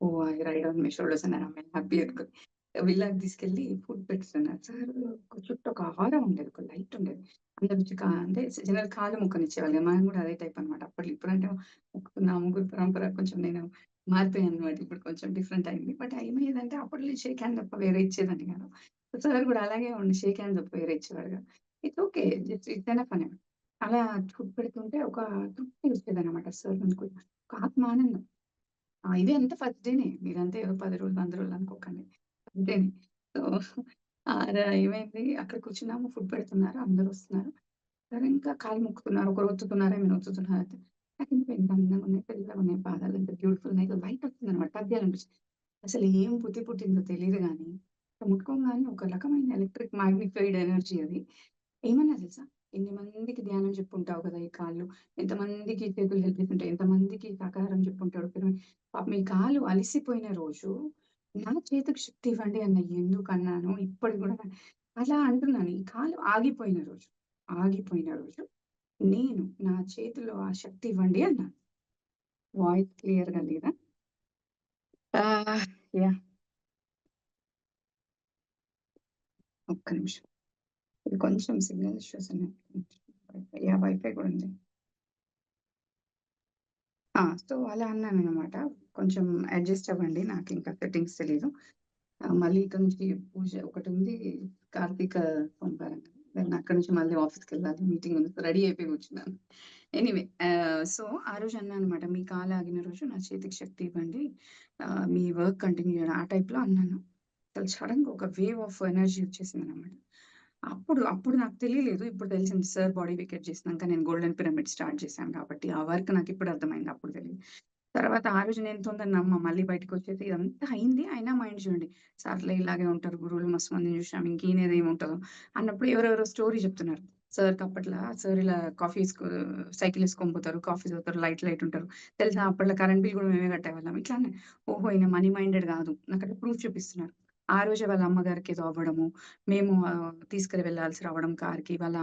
Speaker 2: Oh! I ride on my shoulders అని ఐ హ్యాపీ అనుకోని విల్లాకి తీసుకెళ్ళి ఫుడ్ పెట్టుతున్నారు. సార్ చుట్టూ ఒక హారా ఉండేది. ఒక లైట్ ఉండేది. అందరూ వచ్చి అంటే జనరల్ కాళ్ళు ముక్కనిచ్చేవాళ్ళు. మనం కూడా అదే టైప్ అనమాట. అప్పట్లో ఇప్పుడంటే నా ముగ్గురు పరంపర కొంచెం నేను మారిపోయాననమాట. ఇప్పుడు కొంచెం డిఫరెంట్ అయింది. బట్ ఏమయ్యేదంటే అప్పట్లో షేక్ హ్యాండ్ తప్ప వేరే ఇచ్చేదాన్ని కాదు. సార్ కూడా అలాగే ఉండి షేక్ హ్యాండ్ తప్ప వేరే ఇచ్చేవారు కాదు. It's okay. ఇట్స్ ఎనఫ్ అని. అలా ఫుడ్ పెడుతుంటే ఒక తృప్తి వచ్చేదనమాట సార్ మనకు. ఒక ఆత్మ ఆనందం. ఇది అంతా ఫస్ట్ డేనే. మీరంతా ఏదో 10 రోజులు, 100 రోజులు అనుకోకండి. ఫస్ట్ డేనే. సో, ఏమైంది అక్కడ కూర్చున్నాము. ఫుడ్ పెడుతున్నారు. అందరూ వస్తున్నారు. సరే ఇంకా కాళ్ళు మొక్కుతున్నారు. ఒకరు ఒత్తుతున్నారు. I mean ఒత్తుతున్నారు. నాకెందుకో ఎంత అందంగా ఉన్నాయి, తెల్లగా ఉన్నాయి పాదాలు. ఎంత బ్యూటిఫుల్ ఉన్నాయి. లైట్ వస్తుందనమాట. టచ్ చేయాలనిపించింది. అసలు ఏం బుద్ధి పుట్టిందో తెలీదు గానీ, ముట్టుకోంగానే ఒక రకమైన ఎలక్ట్రిక్ మాగ్నిఫైడ్ ఎనర్జీ అది. ఏమన్నా తెలుసా? ఎన్ని మందికి ధ్యానం చెప్పుంటావు కదా! ఈ కాళ్ళు. ఎంతమందికి చేతులు హెల్ప్ చేసుంటాయి. ఎంతమందికి శాకాహారం చెప్పుంటాడు. పాపం ఈ కాలు అలిసిపోయిన రోజు, నా చేతికి శక్తి ఇవ్వండి అన్న. ఎందుకన్నానో ఇప్పటికి గూడా అలా అంటున్నాను. ఈ కాలు ఆగిపోయిన రోజు, ఆగిపోయిన రోజు నేను నా చేతిలో ఆ శక్తి ఇవ్వండి అన్నాను. వాయిస్ క్లియర్‌గా లేదా? యాహ్! ఒక్క నిమిషం. ఇది కొంచెం సిగ్నల్ ఇష్యూస్ ఉన్నాయి. యాహ్! వైఫై కూడా ఉంది. సో, అలా అన్నాననమాట. కొంచెం అడ్జస్ట్ అవ్వండి. నాకింకా సెట్టింగ్స్ తెలీదు. మళ్ళీ ఇక్కడి నుంచి పూజ ఒకటుంది. కార్తీక సోమవారం. దెన్ అక్కడి నుంచి మళ్ళీ ఆఫీస్‌కెళ్ళాలి. మీటింగ్ ఉంది. రెడీ అయిపోయి కూర్చున్నాను. ఎనీవే సో, ఆ రోజు అన్నాననమాట. మీ కాలు ఆగిన రోజు నా చేతికి శక్తి ఇవ్వండి. మీ వర్క్ కంటిన్యూ చేయడం ఆ టైప్‌లో అన్నాను. అసలు సడెన్‌గా ఒక వేవ్ ఆఫ్ ఎనర్జీ వచ్చేసిందనమాట. అప్పుడు నాకు తెలియలేదు. ఇప్పుడు తెలిసింది సార్ బాడీ వెకేట్ చేసినాక నేను గోల్డెన్ పిరమిడ్ స్టార్ట్ చేశాను కాబట్టి, ఆ వర్క్ నాకిప్పుడు అర్థమైంది. అప్పుడు తెలీదు. తర్వాత ఆ రోజు నేను తొందరగా మళ్ళీ బయటికొచ్చేసి ఇదంతా అయింది. అయినా మైండ్ చూడండి. సర్లే ఇలాగే ఉంటారు గురువులు మస్తు మందిని చూసాం. ఇంకీయనేదేముంటదో అన్నప్పుడు ఎవరెవరో స్టోరీ చెప్తున్నారు. సార్‌కి అప్పట్లా సార్ ఇలా కాఫీ సైకిల్ ఏసుకొని పోతారు. కాఫీ తాగుతారు. లైట్ ఉంటారు. తెలుసా అప్పట్లో కరెంట్ బిల్ కూడా మేమే కట్టేవాళ్ళం. ఇట్లానే ఓహో! ఈయన మనీ మైండెడ్ కాదు. నాకక్కడ ప్రూఫ్ చూపిస్తున్నారు. ఆ రోజే వాళ్ళ అమ్మగారికి ఏదో అవ్వడము, మేము తీసుకొని వెళ్ళాల్సి రావడం కార్‌కి. వాళ్ళ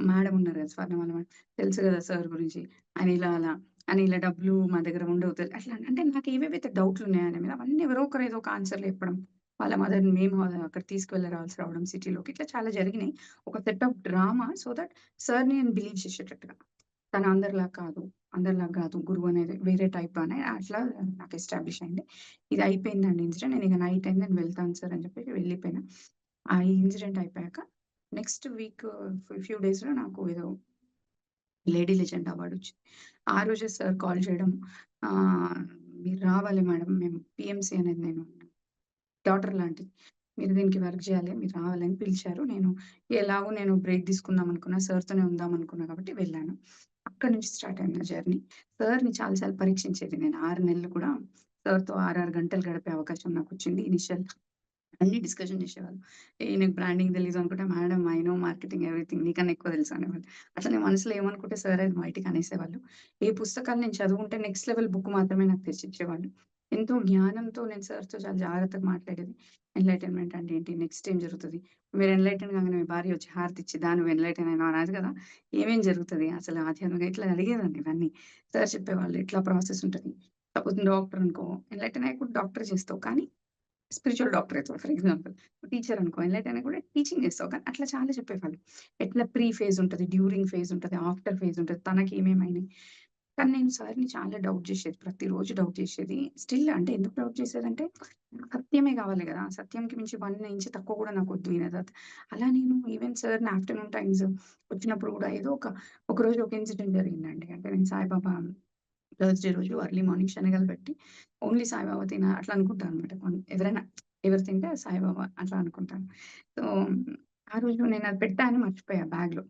Speaker 2: మేడమ్ ఉన్నారు కదా! స్వర్ణ వాళ్ళ మేడం. తెలుసు కదా సార్ గురించి. ఆయన ఇలా అలా అని ఇలా డబ్బులు మా దగ్గర ఉండవు. అట్లా అంటే నాకు ఏవేవైతే డౌట్‌లున్నాయో ఆయన మీద అవన్నీ ఎవరో ఒకరు ఏదో ఒక ఆన్సర్‌లు చెప్పడం. వాళ్ళ మదర్‌ని మేము అక్కడ తీసుకువెళ్ళ రావాల్సి రావడం సిటీలోకి. ఇట్లా చాలా జరిగినాయి. ఒక set of drama so that సార్‌ని నేను బిలీవ్ చేసేటట్టుగా. తను అందరిలా కాదు. అందరిలాగా గాదు. గురువు అనేది వేరే టైప్ అని అట్లా నాకు ఎస్టాబ్లిష్ అయింది. ఇది అయిపోయిందండి ఇన్సిడెంట్. నేనింక నైట్ అయింది నేను వెళ్తాను సార్ అని చెప్పేసి వెళ్ళిపోయినా. ఆ ఇన్సిడెంట్ అయిపోయాక నెక్స్ట్ వీక్ ఫ్యూ డేస్‌లో నాకు ఏదో లేడీ లెజెండ్ అవార్డొచ్చింది. ఆ రోజే సార్ కాల్ చేయడం, ఆహ్, "మీరు రావాలి మేడం. మేము పీఎంసీ అనేది నేను డాటర్ లాంటిది. మీరు దీనికి వర్క్ చేయాలి. మీరు రావాలని పిలిచారు. ఎలాగో నేను బ్రేక్ తీసుకుందాం అనుకున్నా. సార్‌తోనే ఉందాం అనుకున్నా కాబట్టి వెళ్ళాను. అక్కడి నుంచి స్టార్ట్ అయింది నా జర్నీ. సార్‌ని చాలా సార్లు పరీక్షించేది నేను. 6 నెలలు కూడా సార్‌తో 6 గంటలు గడిపే అవకాశం నాకొచ్చింది. అన్నీ డిస్కషన్ చేసేవాళ్ళు. నీకు బ్రాండింగ్ తెలీదు అనుకుంటే, madam I know marketing everything నీకన్నా ఎక్కువ తెలుసు అనేవాళ్ళు. అట్లా నేను మనసులో ఏమనుకుంటే సార్ అది బయటికి అనేసేవాళ్ళు. ఏ పుస్తకాలు నేను చదువుంటే నెక్స్ట్ లెవెల్ బుక్ మాత్రమే నాకు తెచ్చిచ్చేవాళ్ళు. ఎంతో జ్ఞానంతో నేను సార్‌తో చాలా జాగ్రత్తగా మాట్లాడేది. ఎన్‌లైటన్‌మెంట్ అంటే ఏంటి? నెక్స్ట్ ఏం జరుగుతది? మీరు ఎన్‌లైటెన్ కాగానే మీ భార్య వచ్చి హారతిచ్చి నువ్వు ఎన్‌లైటెన్ అయినావు అనదు కదా! ఏమేం జరుగుతది? అసలు ఆధ్యాత్మికంగా ఇట్లా అడిగేదాన్ని ఇవన్నీ. సార్ చెప్పేవాళ్ళు ఇట్లా ప్రాసెస్ ఉంటది. సపోజ్ డాక్టర్ అనుకో ఎన్‌లైటెన్ అయ్యాక డాక్టర్ చేస్తావు. కానీ స్పిరిచ్యువల్ డాక్టర్ అయితావు ఫర్ ఎగ్జాంపుల్. ఎన్‌లైట్ అయినా కూడా టీచింగ్ చేస్తావు. కానీ అట్లా చాలా చెప్పేవాళ్ళు. ఎట్లా ప్రీ ఫేజ్ ఉంటది, డ్యూరింగ్ ఫేజ్ ఉంటది, ఆఫ్టర్ ఫేజ్ ఉంటది. తనకి ఏమేమైనాయి. కానీ నేను సార్‌ని చాలా డౌట్ చేసేది. ప్రతిరోజు డౌట్ చేసేది. స్టిల్ అంటే ఎందుకు డౌట్ చేసేదంటే సత్యమే కావాలి గదా! సత్యంకి మించి 1 ఇంచ్ తక్కువ కూడా నాకొద్దు ఈయన అలా నేను ఈవెన్ సార్‌ని ఆఫ్టర్‌నూన్ టైమ్స్ వచ్చినప్పుడు కూడా ఏదో ఒకరోజు ఒక ఇన్సిడెంట్ జరిగిందండి. అంటే నేను సాయిబాబా థర్స్‌డే రోజు ఎర్లీ మార్నింగ్ శనగలు పెట్టి ఓన్లీ సాయిబాబా అట్లా అనుకుంటానన్నమాట. ఎవరైనా ఎవరు తింటే అది సాయిబాబా అట్లా అనుకుంటాను. సో, ఆ రోజు నేనది పెట్టా అని మర్చిపోయా బ్యాగ్‌లో.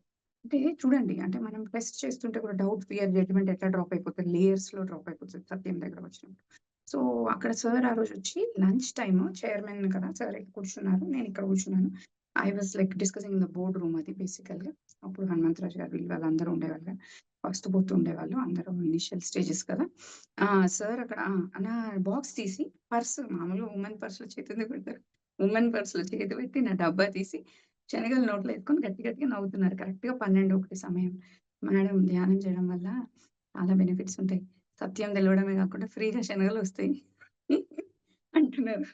Speaker 2: అంటే చూడండి అంటే మనం టెస్ట్ చేస్తుంటే కూడా డౌట్, ఫియర్, జడ్జ్‌మెంట్ ఎట్లా డ్రాప్ అయిపోతది. లేయర్స్‌లో డ్రాప్ అయిపోతది సత్యం దగ్గరకొచ్చినప్పుడు. సో, అక్కడ సార్ ఆ రోజొచ్చి లంచ్ టైమ్ చైర్మన్ కదా! సార్ కూర్చున్నారు. నేనిక్కడ కూర్చున్నాను. I was like discussing in the board room అది బేసికల్‌గా. అప్పుడు హనుమంతరాజు గారు వీళ్ళు వాళ్ళందరూ ఉండేవాళ్ళు. వస్తూ పోతూ ఉండేవాళ్ళు. అందరూ ఇనీషియల్ స్టేజెస్ కదా! సార్ అక్కడ నా బాక్స్ తీసి మామూలుగా వుమెన్ పర్స్‌లో చేతెందుకు పెడతారు? వుమెన్ పర్స్‌లో చేతి పెట్టి నా డబ్బా తీసి శనగలు నోట్లో ఎత్తుకొని గట్టి గట్టిగా నవ్వుతున్నారు. కరెక్ట్‌గా 12, 1 సమయం. మేడం ధ్యానం చేయడం వల్ల చాలా బెనిఫిట్స్ ఉంటాయి. సత్యం తెలవడమే కాకుండా ఫ్రీగా శనగలొస్తాయి అంటున్నారు.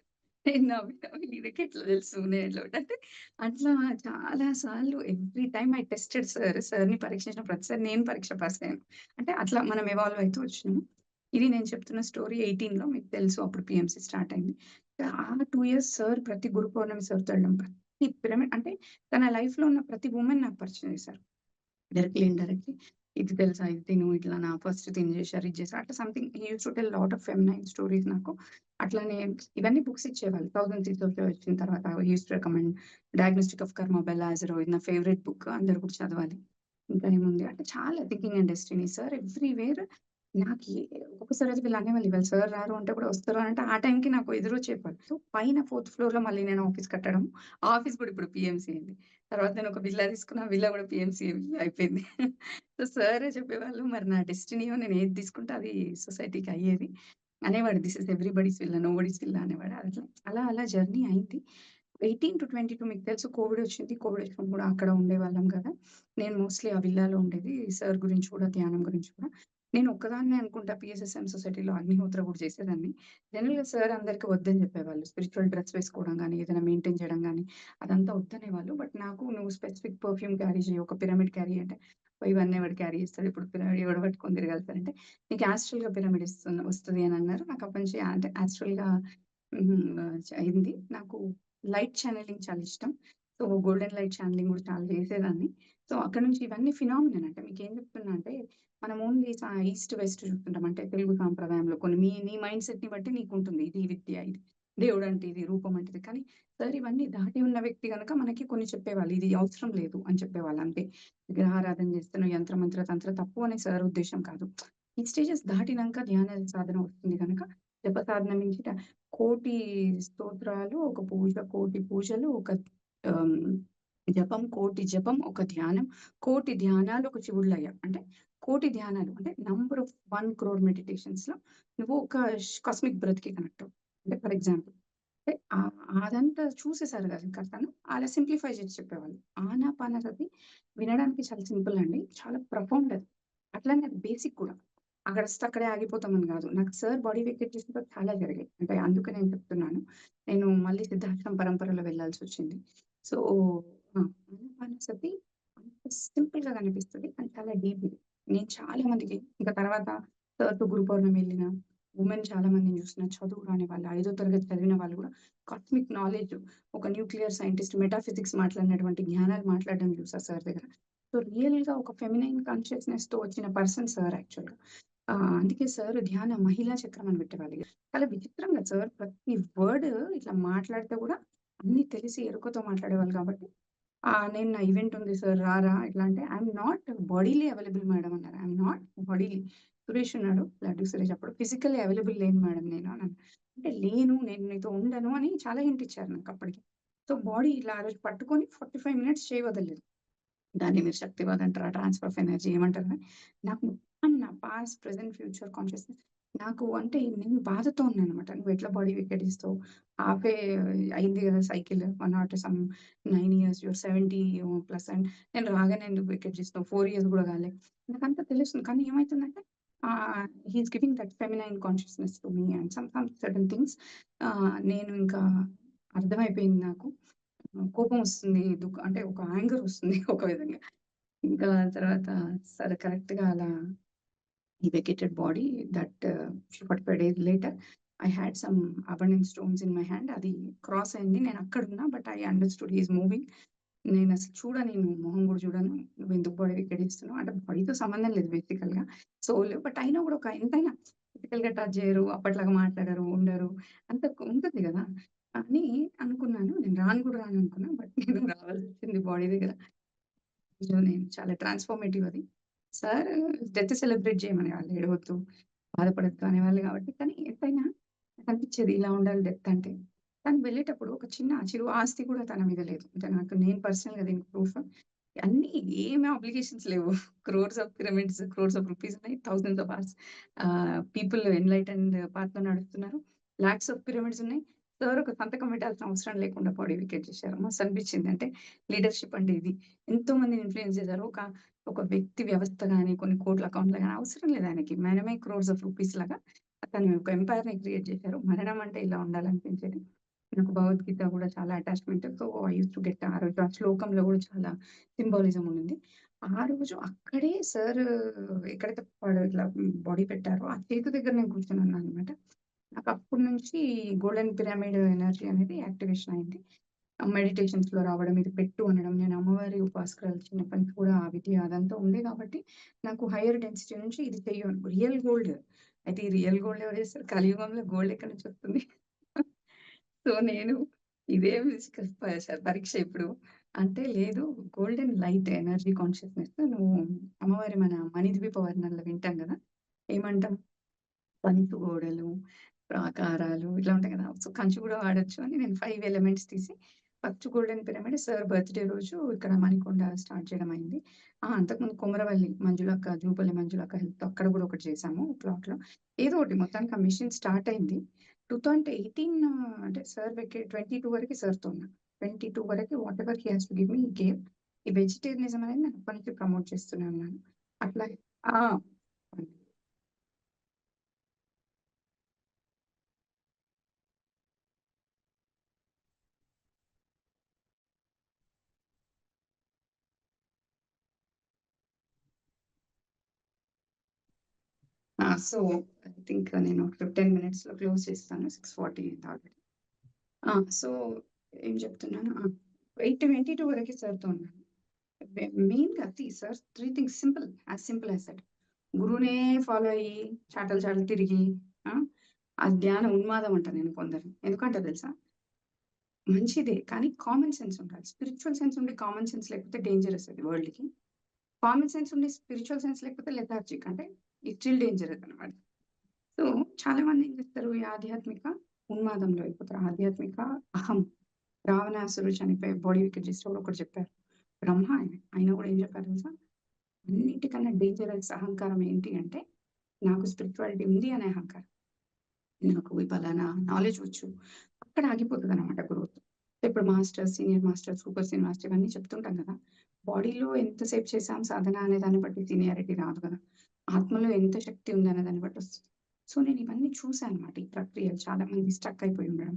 Speaker 2: నేను నవ్వి నవ్వి ఈయనకెట్లా తెలుసు నేనెట్లా అంటే అట్లా చాలా సార్లు every time I tested sir. సార్‌ని పరీక్షించిన ప్రతిసారి నేను పరీక్ష పాస్ అయ్యాను. అంటే అట్లా మనం ఎవాల్వ్ అయితూ వచ్చినాము. ఇది నేను చెప్తున్న స్టోరీ 18లో మీకు తెలుసు అప్పుడు పీఎంసీ స్టార్ట్ అయింది. ఆ 2 ఇయర్స్ సార్ ప్రతి గురు పౌర్ణమి సార్‌తో వెళ్ళడం. ఈ పిరమిడ్ అంటే తన లైఫ్‌లో ఉన్న ప్రతి వుమెన్ నాకు పరిచయం చేశారు. Directly, indirectly. ఇది తెలుసా? ఇది తిను. ఇట్లా నా ఫస్ట్ తిని చేశారు, ఇది చేశారు. అట్లా something he used to tell lot of feminine stories నాకు. అట్లనే ఇవన్నీ బుక్స్ ఇచ్చేవాళ్ళు. 1000 సీడ్స్ ఆఫ్ జాయ్ వచ్చిన తర్వాత he used to recommend 'diagnostic of karma' by Lazaro. ఇది నా ఫేవరెట్ బుక్. అందరూ కూడా చదవాలి. ఇంకా ఏముంది అంటే చాలా 'thinking and destiny' sir everywhere నాకి ఒక్కొక్కసారి అయితే వీళ్ళు అనేవాళ్ళు, "ఇవాళ సార్ రారు" అంటే కూడా వస్తారు అంటే ఆ టైంకి నాకు ఎదురొచ్చి చెప్పారు. సో, పైన 4థ్ ఫ్లోర్‌లో మళ్ళీ నేను ఆఫీస్ కట్టడం. ఆ ఆఫీస్ కూడా ఇప్పుడు పీఎంసీ అయింది. తర్వాత నేను ఒక విల్లా తీసుకున్నా. ఆ విల్లా కూడా పీఎంసీ అయిపోయింది. సో, సారే చెప్పేవాళ్ళు, "మరి నా డెస్టినీయో నేను ఏది తీసుకుంటే అది సొసైటీకి అయ్యేది." అనేవాడు. "This is everybody's villa. Nobody's villa" అనేవాడు. అట్లా అలా అలా జర్నీ అయింది. 18-22 మీకు తెలుసు కోవిడొచ్చింది. కోవిడొచ్చినప్పుడు కూడా అక్కడ ఉండేవాళ్ళం కదా! నేను మోస్ట్‌లీ ఆ విల్లాలో ఉండేది. సార్ గురించి కూడా, ధ్యానం గురించి కూడా. నేను ఒక్కదాన్నే అనుకుంటా పీఎస్ఎస్ఎం సొసైటీలో అగ్నిహోత్ర కూడా చేసేదాన్ని. జనరల్‌గా సార్ అందరికి వద్దని చెప్పేవాళ్ళు. స్పిరిచ్యువల్ డ్రెస్ వేసుకోవడం గాని, ఏదైనా మెయింటైన్ చేయడం గాని, అదంతా వద్దనేవాళ్ళు. బట్ నాకు "నువ్వు స్పెసిఫిక్ పర్ఫ్యూమ్ క్యారీ చెయ్యి. ఒక పిరమిడ్ క్యారీ" అంటే, ఇవన్నీ ఎవడు క్యారీ చేస్తాడు? ఇప్పుడు పిరమిడ్ ఎవడు పట్టుకొని తిరగలుగుతాడంటే, "నీకు యాస్ట్రల్‌గా పిరమిడ్ వస్తది" అని అన్నారు. నాకు అప్పటి నుంచి అంటే యాస్ట్రల్‌గా అయింది. నాకు లైట్ ఛానెలింగ్ చాలా ఇష్టం. సో, గోల్డెన్ లైట్ ఛానెలింగ్ గూడా చాలా చేసేదాన్ని. సో, అక్కడి నుంచి ఇవన్నీ ఫినామినన్ అంటే మీకేం చెప్తున్నా అంటే, మనం ఓన్లీ ఈస్ట్, వెస్ట్ చూస్తుంటాం. అంటే తెలుగు సాంప్రదాయంలో కొన్ని నీ మైండ్ సెట్‌ని బట్టి నీకుంటుంది. ఇది విద్య, ఇది దేవుడంటే ఇది, రూపం అంటే ఇది. కానీ సార్ ఇవన్నీ దాటి ఉన్న వ్యక్తి గనక మనకి కొన్ని చెప్పేవాళ్ళు. ఇది అవసరం లేదు అని చెప్పేవాళ్ళు అంతే. విగ్రహారాధన చేస్తున్నావు, యంత్ర, మంత్ర, తంత్ర తప్పు అని సార్ ఉద్దేశ్యం కాదు. ఈ స్టేజెస్ దాటినంక ధ్యాన సాధన వస్తుంది గనక జప సాధన మించిట కోటి స్తోత్రాలు, ఒక పూజ, కోటి పూజలు, ఒక ఆహ్, జపం, కోటి జపం, ఒక ధ్యానం, కోటి ధ్యానాలు ఒక శివుడిలయ్య. అంటే కోటి ధ్యానాలు అంటే నంబర్ ఆఫ్ 1,00,00,000 మెడిటేషన్స్‌లో నువ్వు ఒక కాస్మిక్ బ్రెత్‌కి కనెక్ట్ అవుతావు. అంటే ఫర్ ఎగ్జాంపుల్ అంటే అదంతా చూసేసారు కదా! ఇంకా తను అలా సింప్లిఫై చేసి చెప్పేవాళ్ళు. ఆనాపానసతి వినడానికి చాలా సింపుల్ అండి. చాలా ప్రఫౌండ్ అది. అట్లనే అది బేసిక్ కూడా. అక్కడే ఆగిపోతామని గాదు. నాకు సార్ బాడీ వెయిట్ చేసిన తర్వాత చాలా జరిగాయి. అంటే అందుకే నేను చెప్తున్నాను. నేను మళ్ళీ సిద్ధాశ్రమ పరంపరలో వెళ్ళాల్సొచ్చింది. సో, ఆ! ఆనాపానసతి అంత సింపుల్‌గా కనిపిస్తది. కానీ చాలా డీప్ ఇది. నేను చాలా మందికి ఇంకా తర్వాత సార్‌తో గురు పౌర్ణమి ఎళ్ళిన వుమెన్ చాలా మందిని చూసిన. చదువు రాని వాళ్ళు, 5థ్ తరగతి చదివిన వాళ్ళు గూడా కాస్మిక్ నాలెడ్జ్ ఒక న్యూక్లియర్ సైంటిస్ట్ మెటాఫిజిక్స్ మాట్లాడినటువంటి జ్ఞానాలు మాట్లాడడం చూసా సార్ దగ్గర. సో, రియల్‌గా ఒక ఫెమినైన్ కాన్షియస్‌నెస్‌తో వచ్చిన పర్సన్ సార్ యాక్చువల్‌గా. అందుకే సార్ ధ్యాన మహిళా చక్రం అని పెట్టేవాళ్ళు. చాలా విచిత్రంగా సార్ ప్రతి వర్డ్ ఇట్లా మాట్లాడితే గూడా అన్నీ తెలిసి ఎరుకతో మాట్లాడేవాళ్ళు కాబట్టి నేను నా ఈవెంట్ ఉంది సార్ రారా? ఇట్లా అంటే I'm not bodily available madam అన్నారు. ఐయామ్ నాట్ బాడీలీ సురేష్ ఉన్నాడు. లడ్డు సురేష్ అప్పుడు ఫిజికల్లీ అవైలబుల్ లేను మేడమ్ నేను అన్నాను. అంటే లేను నేను నీతో ఉండను అని చాలా హింట్ ఇచ్చారు నాకు అప్పటికి. సో, బాడీ ఇట్లా ఆ రోజు పట్టుకొని 45 మినిట్స్ చేయి వదలలేదు. దాన్ని మీరు శక్తివాదం అంటారా? ట్రాన్స్‌ఫర్ ఆఫ్ ఎనర్జీ ఏమంటారు గాని, నాకు మొత్తం నా పాస్ట్, ప్రెజెంట్, ఫ్యూచర్ కాన్షియస్‌నెస్ నాకు అంటే నేను బాధతో ఉన్నానన్నమాట. "నువ్వు ఎట్లా బాడీ వికెటిస్తావు? హాఫే అయింది కదా cycle 1 not some 9 years your 70 plus and నేను రాగానే ఎందుకు వికెట్ చేస్తావు? 4 ఇయర్స్ కూడా కాలే." నాకంతా తెలుస్తుంది. కానీ ఏమైతుందంటే he is giving that feminine consciousness to me and some certain things నేను ఇంకా అర్థమైపోయింది నాకు. కోపమొస్తుంది. అంటే ఒక యాంగర్ వస్తుంది ఒక విధంగా. ఇంకా తర్వాత సరే కరెక్ట్‌గా అలా he vacated body that 45 days later I had some abundant stones in my hand. అది క్రాస్ అయింది. నేను అక్కడున్నా. But I understood he is moving. నేను మొహం గూడా చూడను. నువ్వెందుకు బాడీ వికెటిస్తున్నావు? అంటే బాడీతో సంబంధం లేదు బేసికల్‌గా. సోల్ బట్ అయినా గూడా ఎంతైనా ఫిజికల్‌గా టచ్ జేయరు. అప్పట్లాగా మాట్లాడరు, ఉండరు. అంత ఉంటుంది గదా! అని అనుకున్నాను. నేను రాను గూడా రాననుకున్నా. బట్ నేను రావాల్సొచ్చింది బాడీ దగ్గర. నేను చాలా ట్రాన్స్‌ఫార్మేటివ్ అది. సార్ డెత్ సెలబ్రేట్ చేయమనేవాళ్ళు. ఏడవొద్దు, బాధపడొద్దు అనేవాళ్ళు గాబట్టి, కానీ ఎంతైనా నాకనిపిచ్చేది ఇలా ఉండాలి డెత్ అంటే. కానీ వెళ్ళేటప్పుడు ఒక చిరు ఆస్తి కూడా తన మీద లేదు. అంటే నేను పర్సనల్‌గా దీనికి ప్రూఫ్. అన్నీ ఏమి అబ్లిగేషన్స్ లేవు. Crores of pyramids, crores of rupees ఉన్నాయి. థౌసండ్స్ ఆఫ్ అవర్స్ పీపుల్ ఎన్‌లైటెన్డ్ పాత్‌లో నడుస్తున్నారు. లాక్స్ ఆఫ్ పిరమిడ్స్ ఉన్నాయి. సార్ ఒక సంతకం పెట్టాల్సిన అవసరం లేకుండా బాడీ వికెట్ చేశారు. మస్తనిపించింది. అంటే లీడర్‌షిప్ అంటే ఇది. ఎంతో మందిని ఇన్‌ఫ్లుయెన్స్ చేశారు. ఒక వ్యక్తి వ్యవస్థ గాని, కొన్ని కోట్ల అకౌంట్‌లు గాని అవసరం లేదు ఆయనకి. మనమే క్రోర్స్ ఆఫ్ రూపీస్ లాగా తను ఒక ఎంపైర్‌ని క్రియేట్ చేశారు. మరణం అంటే ఇలా ఉండాలనిపించేది. నాకు భగవద్గీత కూడా చాలా attachment. So, I used to get ఆ రోజు ఆ శ్లోకంలో కూడా చాలా సింబాలిజం ఉండింది. ఆ రోజు అక్కడే సార్ ఎక్కడైతే ఇట్లా బాడీ పెట్టారో ఆ చేతి దగ్గర నేను కూర్చొనున్నాననమాట. నాకు అప్పటి నుంచి గోల్డెన్ పిరమిడ్ ఎనర్జీ అనేది యాక్టివేషన్ అయింది. మెడిటేషన్స్ లో రావడం, ఇది పెట్టు అనడం. నేను అమ్మవారి ఉపాసకురాలు చిన్నప్పటి నుంచి కూడా ఆ విద్య అదంతా ఉంది కాబట్టి నాకు హైయర్ డెన్సిటీ నుంచి ఇది చెయ్యు రియల్ గోల్డ్. అయితే ఈ రియల్ గోల్డ్ ఎవరు చేస్తారు? కలియుగంలో గోల్డ్ ఎక్కడి నుంచి వస్తుంది? సో నేను ఇదేమి పరీక్ష ఇప్పుడు అంటే లేదు, గోల్డెన్ లైట్ ఎనర్జీ కాన్షియస్నెస్. నువ్వు అమ్మవారి మన మణిద్వీప వర్ణనలో వింటాం కదా, ఏమంటాం? పంచు గోడలు, ప్రాకారాలు ఇట్లా ఉంటాయి కదా. సో కంచు కూడా వాడొచ్చు అని నేను 5 ఎలిమెంట్స్ తీసి first golden pyramid sir birthday రోజు ఇక్కడ మణికొండ స్టార్ట్ చేయడం అయింది. అంతకుముందు కొమరవల్లి మంజులక్క, జూపల్లి మంజులక్క హెల్త్‌తో అక్కడ కూడా ఒకటి చేశాము ప్లాట్‌లో. ఏదో ఒకటి మొత్తానికి ఆ మిషన్ స్టార్ట్ అయింది. 2018 అంటే సార్ 22 వరకు సార్‌తో ఉన్నా. 22 వరకు whatever he has to give me he gave. ఈ వెజిటేరియనిజం అనేది నేను అప్పటి నుంచి ప్రమోట్ చేస్తూనే ఉన్నాను. అట్లాగే ఆ! సో ఐ థింక్ నేను 15 మినిట్స్‌లో క్లోజ్ చేస్తాను. 6:40 అయింది ఆల్రెడీ. సో ఏం చెప్తున్నాను? 8:22 వరకే సార్‌తో ఉన్నాను. మెయిన్‌గా sir 3 things simple as that. గురువునే ఫాలో అయ్యి చాటలు చాటలు తిరిగి ఆ! ఆ ధ్యాన ఉన్మాదం అంట నేను కొందరిని. ఎందుకంటో తెలుసా? మంచిదే కానీ కామన్ సెన్స్ ఉండాలి. స్పిరిచ్యువల్ సెన్స్ ఉండి కామన్ సెన్స్ లేకపోతే డేంజరస్ అది వరల్డ్‌కి. కామన్ సెన్స్ ఉండి స్పిరిచ్యువల్ సెన్స్ లేకపోతే లెథార్జిక్ అంటే ఇట్ స్టిల్ డేంజరస్ అన్నమాట. సో చాలా మంది ఏం చేస్తారు? ఈ ఆధ్యాత్మిక ఉన్మాదంలో అయిపోతారు. ఆధ్యాత్మిక అహం. రావణాసురుడు చనిపోయి బాడీ వికెట్ చేసేటప్పుడు ఒకటి చెప్పారు. బ్రహ్మ ఆయన. ఆయన కూడా ఏం చెప్పారు తెలుసా? అన్నిటికన్నా డేంజరస్ అహంకారం ఏంటి అంటే, నాకు స్పిరిచువాలిటీ ఉంది అనే అహంకారం. నాకు ఈ పలానా నాలెడ్జ్ వచ్చు. అక్కడ ఆగిపోతదనమాట గ్రోత్. ఇప్పుడు masters, senior masters, super senior master ఇవన్నీ చెప్తుంటాం కదా! బాడీలో ఎంతసేపు చేసాం సాధన అనే దాన్ని బట్టి సీనియారిటీ రాదు కదా! ఆత్మలో ఎంత శక్తి ఉందనే దాన్ని బట్టి వస్తది. సో నేను ఇవన్నీ చూసానన్నమాట. ఈ ప్రక్రియలు చాలా మంది స్ట్రక్ అయిపోయి ఉండడం.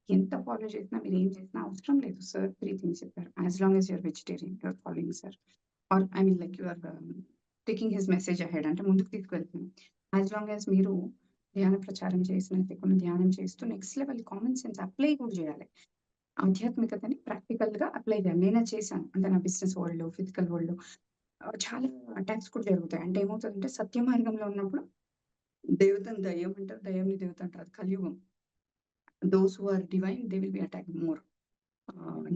Speaker 2: ఎంత ఫాలో చేసినా మీరేం చేసినా అవసరం లేదు. సార్ 3 థింగ్స్ చెప్పారు. As long as you are vegetarian you are following sir. Or I mean like you are taking his message ahead అంటే ముందుకు తీసుకెళ్తున్నాం. యాస్ లాంగ్ యాస్ మీరు ధ్యాన ప్రచారం చేసినట్టే కొన్ని ధ్యానం చేస్తూ next level common sense apply కూడా చేయాలి. ఆధ్యాత్మికతని ప్రాక్టికల్‌గా అప్లై చేయాలి. నేనది చేశాను. అంటే నా బిజినెస్ వరల్డ్‌లో, ఫిజికల్ వరల్డ్‌లో చాలా అటాక్స్ కూడా జరుగుతాయి. అంటే ఏమవుతదంటే సత్య మార్గంలో ఉన్నప్పుడు దేవతని దయ్యం అంటారు. దయ్యంని దేవత అంటారు. అది కలియుగం. Those who are divine they will be attacked more.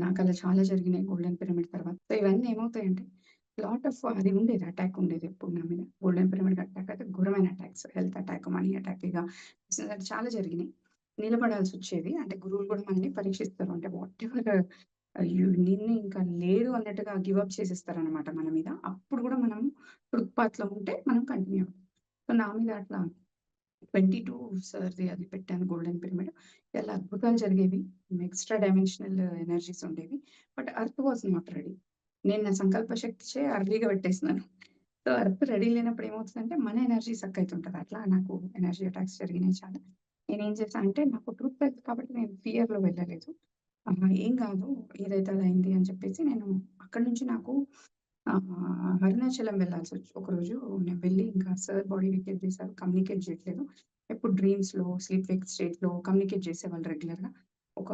Speaker 2: నాకలా చాలా జరిగినాయి గోల్డెన్ పిరమిడ్ తర్వాత. సో ఇవన్నీ ఏమవుతాయంటే లాట్ ఆఫ్ అది ఉండేది. అటాక్ ఉండేది ఎప్పుడు నా మీద. గోల్డెన్ పిరమిడ్ అటాక్ అయితే ఘోరమైన attacks. Health attack, money attack ఇగ చాలా జరిగినాయి. నిలబడాల్సొచ్చేది. అంటే గురువులు కూడా మనల్ని పరీక్షిస్తారు. అంటే వాటెవర్ నిన్ను ఇంకా లేదు అన్నట్టుగా గివ్ అప్ చేసేస్తారనమాట మన మీద. అప్పుడు కూడా మనం ట్రూత్ పాత్‌లో ఉంటే మనం కంటిన్యూ అవుతాం. సో నా మీద అట్లా 22 సార్‌ది అది పెట్టాను గోల్డెన్ పిరమిడ్. చాలా అద్భుతాలు జరిగేవి. ఎక్స్‌ట్రా డైమెన్షనల్ ఎనర్జీస్ ఉండేవి. But earth was not ready. నేను నా సంకల్ప శక్తిచే అర్లీగా పెట్టేసినాను. సో ఎర్త్ రెడీ లేనప్పుడు ఏమవుతదంటే మన ఎనర్జీ సక్ అయితుంటది. అట్లా నాకు ఎనర్జీ అటాక్స్ జరిగినాయి చాలా. నేనేం చేశా అంటే నాకు ట్రూత్ తెలుసు కాబట్టి నేను ఫియర్‌లో వెళ్ళలేదు. ఏం కాదు ఏదైతే అదయింది అని చెప్పేసి నేను అక్కడి నుంచి నాకు అరుణాచలం వెళ్ళాల్సొచ్చు. ఒకరోజు నేను వెళ్ళి ఇంకా సార్ బాడీ వెకేట్ చేశారు. కమ్యూనికేట్ చేయట్లేదు. ఎప్పుడు డ్రీమ్స్‌లో, స్లీప్ వేక్ స్టేట్‌లో కమ్యూనికేట్ చేసేవాళ్ళు రెగ్యులర్‌గా. ఒక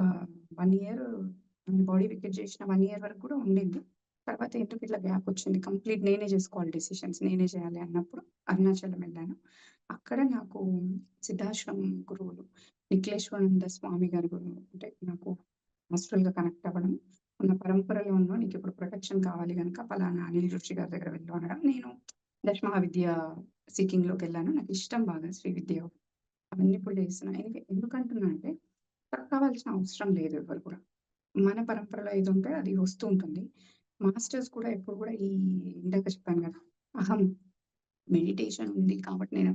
Speaker 2: 1 ఇయర్ బాడీ వెకేట్ చేసిన 1 ఇయర్ వరకు కూడా ఉండింది. తర్వాత ఎందుకు ఇట్లా గ్యాప్ వచ్చింది. కంప్లీట్ నేనే చేసుకోవాలి డెసిషన్స్. నేనే చేయాలి అన్నప్పుడు అరుణాచలం వెళ్ళాను. అక్కడ నాకు సిద్ధాశ్రమం గురువులు నిఖిలేశ్వరానంద స్వామి గారి గురువు అంటే నాకు హాస్టల్‌గా కనెక్ట్ అవ్వడం. మన పరంపరలో ఉన్న నీకిప్పుడు ప్రొటెక్షన్ కావాలి గనక పలానా అనిల్ జోషి గారి దగ్గర వెళ్ళు అనడం. నేను దశమహావిద్య సీకింగ్‌లోకెళ్ళాను. నాకిష్టం బాగా శ్రీ విద్య. అవన్నీ ఇప్పుడు చేస్తున్నా. ఎందుకంటున్నా అంటే కావాల్సిన అవసరం లేదు ఎవ్వరు కూడా. మన పరంపరలో ఏదుంటే అది వస్తూ ఉంటుంది. మాస్టర్స్ కూడా ఎప్పుడు కూడా ఇందాక చెప్పాను గదా! అహం మెడిటేషన్ ఉంది కాబట్టి నేను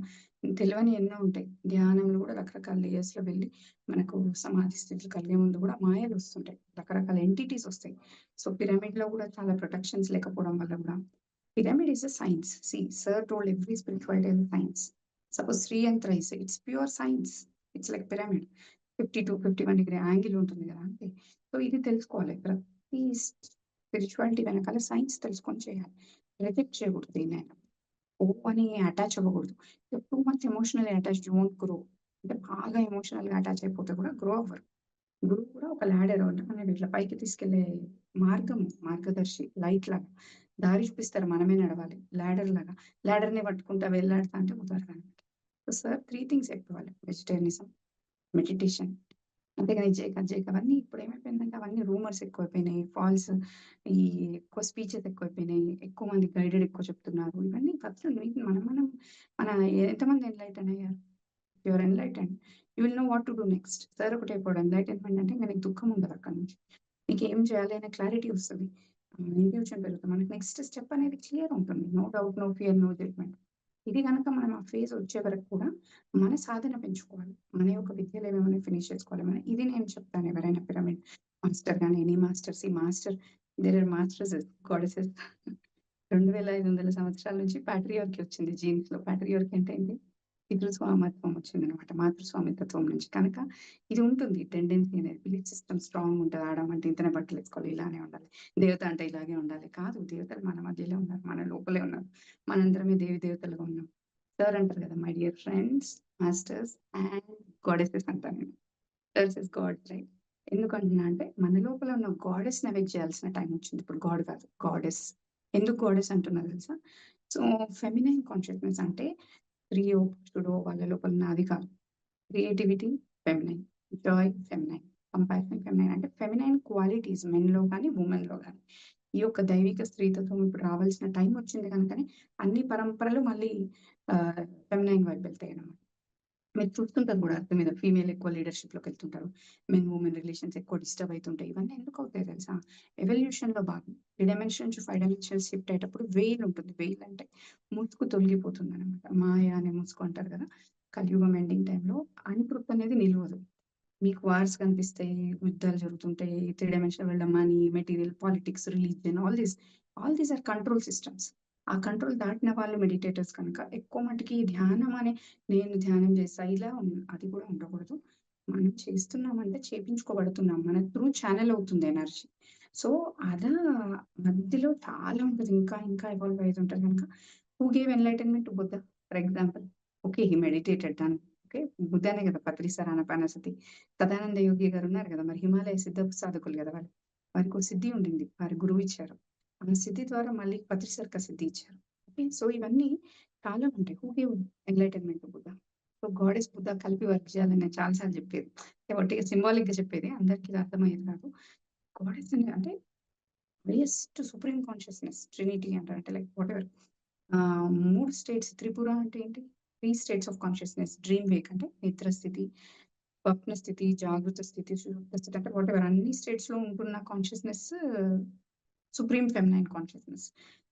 Speaker 2: తెలవనియి ఎన్నో ఉంటాయి. ధ్యానంలో గూడా రకరకాల లేయర్స్‌లో వెళ్ళి మనకు సమాధి స్థితులు కలిగే ముందు గూడా మాయలొస్తుంటాయి. రకరకాల ఎంటిటీస్ ఒస్తాయి. సో, పిరమిడ్‌లో గూడా చాలా ప్రొటెక్షన్స్ లేకపోవడం వల్ల గూడా pyramid is a science. Sir told every spirituality is a science. Suppose Shri yantra it's pure science. It's like pyramid. 51 degree angle ఉంటుంది గదా! అంటే సో, ఇది తెలుసుకోవాలి. ప్రతి స్పిరిచువాలిటీ వెనకాల సైన్స్ తెలుసుకొని చేయాలి. రిజెక్ట్ చేయకూడదు దేన్నైనా. అని అటాచ్ అవ్వకూడదు. Too much emotionally attached you won't grow. అంటే బాగా ఎమోషనల్‌గా అటాచ్ అయిపోతే కూడా గ్రో అవ్వరు. గురువు కూడా ఒక ల్యాడర్ అంటే మనం ఇట్లా పైకి తీసుకెళ్లే మార్గదర్శి, లైట్ లాగా దారి చూపిస్తారు. మనమే నడవాలి ల్యాడర్ లాగా. ల్యాడర్‌ని పట్టుకుంటా వెళ్ళాడుతా అంటే కుదరదనమాట. సో, సార్ 3 థింగ్స్ చెప్పేవాళ్ళు. వెజిటేరియనిజం, మెడిటేషన్, అంతేగాని ఇది చేయకు, అది చేయకు అవన్నీ ఇప్పుడేమైపోయిందంటే అవన్నీ రూమర్స్ ఎక్కువైపోయినాయి. ఈ ఎక్కువ స్పీచెస్ ఎక్కువైపోయినాయి. ఎక్కువ మంది గైడెడ్ ఎక్కువ చెప్తున్నారు. ఇవన్నీ ఫస్ట్ మన ఎంతమంది ఎన్‌లైటన్ అయ్యారు? You are enlightened. You will know what to do next. Sir ఒకటే చెప్పాడు ఎన్‌లైటన్‌మెంట్ అంటే ఇంక నీకు దుఃఖం ఉండదు అక్కడి నుంచి. నీకేం చేయాలి అనే క్లారిటీ వస్తది. ఇంట్యూషన్ పెరుగుతుంది. మనకి నెక్స్ట్ స్టెప్ అనేది క్లియర్ ఉంటుంది. No doubt, no fear, no judgement. ఇది గనక మనం ఆ ఫేజ్ వచ్చే వరకు కూడా మన సాధన పెంచుకోవాలి. మన యొక్క విద్యలు ఏమేమి ఫినిష్ చేసుకోవాలి. ఇది నేను చెప్తాను ఎవరైనా పిరమిడ్ మాస్టర్ గాని, ఎనీ మాస్టర్స్ ఈ master there are masters goddesses 2500 సంవత్సరాల నుంచి పాట్రియార్కీ వచ్చింది జీన్స్‌లో. పాట్రియార్కీ అంటే ఏంటి? పితృస్వామత్వం వచ్చిందనమాట. మాతృస్వామిత్వం నుంచి. కనుక ఇది ఉంటుంది టెండెన్సీ అనేది. బిలీఫ్ సిస్టమ్ స్ట్రాంగ్ ఉంటది. ఆడమంటే ఇంతనే బట్టలేసుకోవాలి, ఇలానే ఉండాలి. దేవత అంటే ఇలాగే ఉండాలి. కాదు దేవతలు మన మధ్యలో ఉన్నారు. మన లోపలే ఉన్నారు. మనందరమే దేవి దేవతలుగా ఉన్నాం. సార్ అంటారు కదా! My dear friends, masters and goddesses అంటాను నేను. Sirs is god right. ఎందుకంటున్నా అంటే మన లోపల ఉన్న గాడెస్‌ని అవేక్ చేయాల్సిన టైం వచ్చింది. ఇప్పుడు గాడ్ కాదు గాడెస్. ఎందుకు గాడెస్ అంటున్నా తెలుసా? సో, ఫెమినైన్ కాన్షియస్‌నెస్ అంటే స్త్రీయో, పురుషుడో వాళ్ళ లోపల ఉన్న అది కాదు. Creativity feminine, Joy feminine, compassion feminine అంటే ఫెమినైన్ క్వాలిటీస్ మెన్‌లో గాని, వుమెన్‌లో గాని. ఈ యొక్క దైవిక స్త్రీతత్వం ఇప్పుడు రావాల్సిన టైం వచ్చింది కనుకనే అన్ని పరంపరలు మళ్ళీ ఫెమినైన్ వైపు వెళ్తాయన్నమాట. మీరు చూస్తుంటారు కూడా అర్థం మీద ఫీమేల్ ఎక్కువ లీడర్‌షిప్‌లోకి వెళ్తుంటారు. మెన్, వుమెన్ రిలేషన్స్ ఎక్కువ డిస్టర్బ్ అయితుంటాయి. ఇవన్నీ ఎందుకు అవుతాయి తెలుసా? ఎవల్యూషన్‌లో భాగం. 3 డైమెన్షన్ నుంచి 5 డైమెన్షన్స్ షిఫ్ట్ అయ్యేటప్పుడు వెయిల్ ఉంటుంది. వెయిల్ అంటే ముసుగు తొలగిపోతుందనమాట. మాయ అనే ముసుగు అంటారు కదా! కలియుగం ఎండింగ్ టైమ్‌లో అణుతృప్తి అనేది నిలవదు. మీకు వార్స్ కనిపిస్తాయి. యుద్ధాలు జరుగుతుంటాయి. 3 డైమెన్షనల్ వరల్డ్‌లో money, material, politics, religion all these are control systems. ఆ కంట్రోల్ దాటిన వాళ్ళు మెడిటేటర్స్ కనుక ఎక్కువ మటికి ధ్యానం అనే నేను ధ్యానం చేస్తా ఇలా అది కూడా ఉండకూడదు. మనం చేస్తున్నామంటే చేపించుకోబడుతున్నాం. మన త్రూ ఛానెల్ అవుతుంది ఎనర్జీ. సో, అలా మధ్యలో చాలా ఉంటది. ఇంకా ఎవాల్వ్ అయితుంటది గనుక who gave enlightenment to Buddha for example. Okay. He meditated done. Okay. బుద్ధనే కదా! పత్రిసార ఆనాపానసతి. సదానంద యోగి గారున్నారు గదా! మరి హిమాలయ సిద్ధ సాధకులు గదా వాళ్ళు. వారికో సిద్ధి ఉండింది. వారి గురువిచ్చారు. ఆ సిద్ధి ద్వారా మళ్ళీ పత్రిసర్క సిద్ధి ఇచ్చారు. ఓకే. సో, ఇవన్నీ చాలా ఉంటాయి. Who give enlightenment to Buddha. So, goddess Buddha కలిపి వర్క్ చేయాలని నేను చాలా సార్లు చెప్పేది. ఒట్టిగా సింబాలిక్‌గా చెప్పేది. అందరికి ఇది అర్థమయ్యేది కాదు. గాడెస్ అంటే హైయెస్ట్ సుప్రీం కాన్షియస్‌నెస్ ట్రినిటీ అంటారు. అంటే లైక్ వాటెవర్ 3 స్టేట్స్ త్రిపుర అంటే ఏంటి? 3 states of consciousness. Dream Wake అంటే నిద్ర స్థితి, స్వప్న స్థితి, జాగృత స్థితి, సుషుప్త స్థితి అంటే వాటెవర్ అన్ని స్టేట్స్‌లో ఉంటున్న కాన్షియస్‌నెస్ సుప్రీం ఫెమినైన్ కాన్షియస్‌నెస్.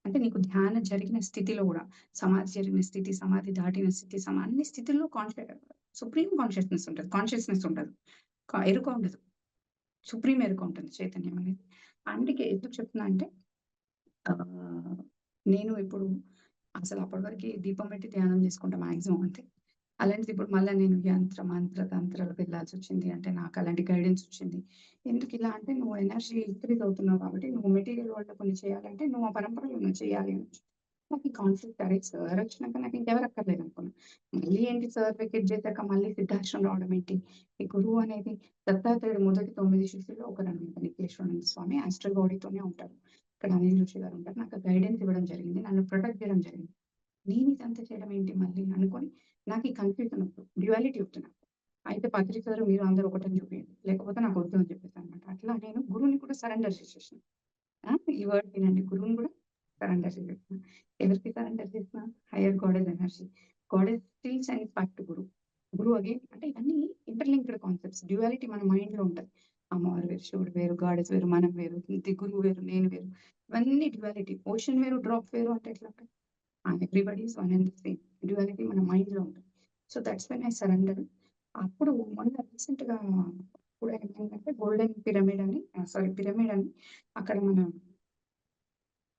Speaker 2: అంటే నీకు ధ్యాన జరిగిన స్థితిలో గూడా సమాధి జరిగిన స్థితి, సమాధి దాటిన స్థితి, అన్ని స్థితుల్లో సుప్రీం కాన్షియస్‌నెస్ ఉండదు. ఎరుక ఉండదు. సుప్రీం ఎరుక ఉంటుంది చైతన్యం అనేది. అందుకే ఎందుకు చెప్తున్నా అంటే ఆహ్, నేను ఇప్పుడు అసలు అప్పటి వరకి దీపం పెట్టి ధ్యానం చేసుకుంటా మాక్సిమం అంతే. అలాంటిది ఇప్పుడు మళ్ళా నేను మంత్ర, తంత్రాలకు వెళ్ళాల్సొచ్చింది. అంటే నాకు అలాంటి గైడెన్స్ వచ్చింది. ఎందుకిలా అంటే నువ్వు ఎనర్జీ ఇంక్రీజ్ అవుతున్నావు కాబట్టి నువ్వు మెటీరియల్ వరల్డ్‌లో కొన్ని చేయాలంటే నువ్వు ఆ పరంపరలో నువ్వు చేయాలి అనొచ్చు. నాకు ఈ కాన్ఫ్లిక్ట్ అరే! సార్ వచ్చినాక నాకు ఇంకెవరు అక్కర్లేదనుకున్నా. మళ్ళీ ఏంటి సార్ వెకేట్ చేసాక మళ్ళీ సిద్ధాశ్రమం రావడం ఏంటి? ఈ గురువు అనేది దత్తాత్రేయుడు మొదటి 9 శిష్యుల్లో ఒకరనమాట నిఖిలేశ్వరానంద స్వామి. ఆస్ట్రల్ బాడీతోనే ఉంటారు. ఇక్కడ అనిల్ జోషి గారు ఉంటారు. నాకు గైడెన్స్ ఇవ్వడం జరిగింది. నన్ను ప్రొటెక్ట్ చేయడం జరిగింది. నేను ఇదంతా చేయడం ఏంటి మళ్ళీ అనుకోని నాకు ఈ కన్‌ఫ్యూజన్ వద్దు. డ్యుయాలిటీ వద్దు నాకు. అయితే పత్రికలు మీరు అందరూ ఒకటని చూపియండి. లేకపోతే నాకు వద్దు అని చెప్పేసానన్నమాట. అట్లా నేను గురువుని కూడా సరెండర్ చేసేసిన. ఈ వర్డ్ వినండి. గురువుని కూడా సరెండర్ చేసేసిన. ఎవరికి సరెండర్ చేసిన? Higher goddess energy. Goddess still sends back to guru. గురువు అగైన్ అంటే ఇవన్నీ ఇంటర్‌లింక్డ్ కాన్సెప్ట్స్. డ్యుయాలిటీ మన మైండ్‌లో ఉంటది. అమ్మవారు వేరు, శివుడు వేరు, గాడెస్ వేరు, మనం వేరు, గురువు వేరు, నేను వేరు. ఇవన్నీ డ్యుయాలిటీ. ఓషన్ వేరు, డ్రాప్ వేరు అంటే ఎట్లా? Everybody is one and the same. Duality మన మైండ్‌లో ఉంటుంది. So, that's when I surrender. అప్పుడు మొన్న రీసెంట్‌గా కూడా ఏమైందంటే గోల్డెన్ పిరమిడ్ అని పిరమిడ్ అని అక్కడ మన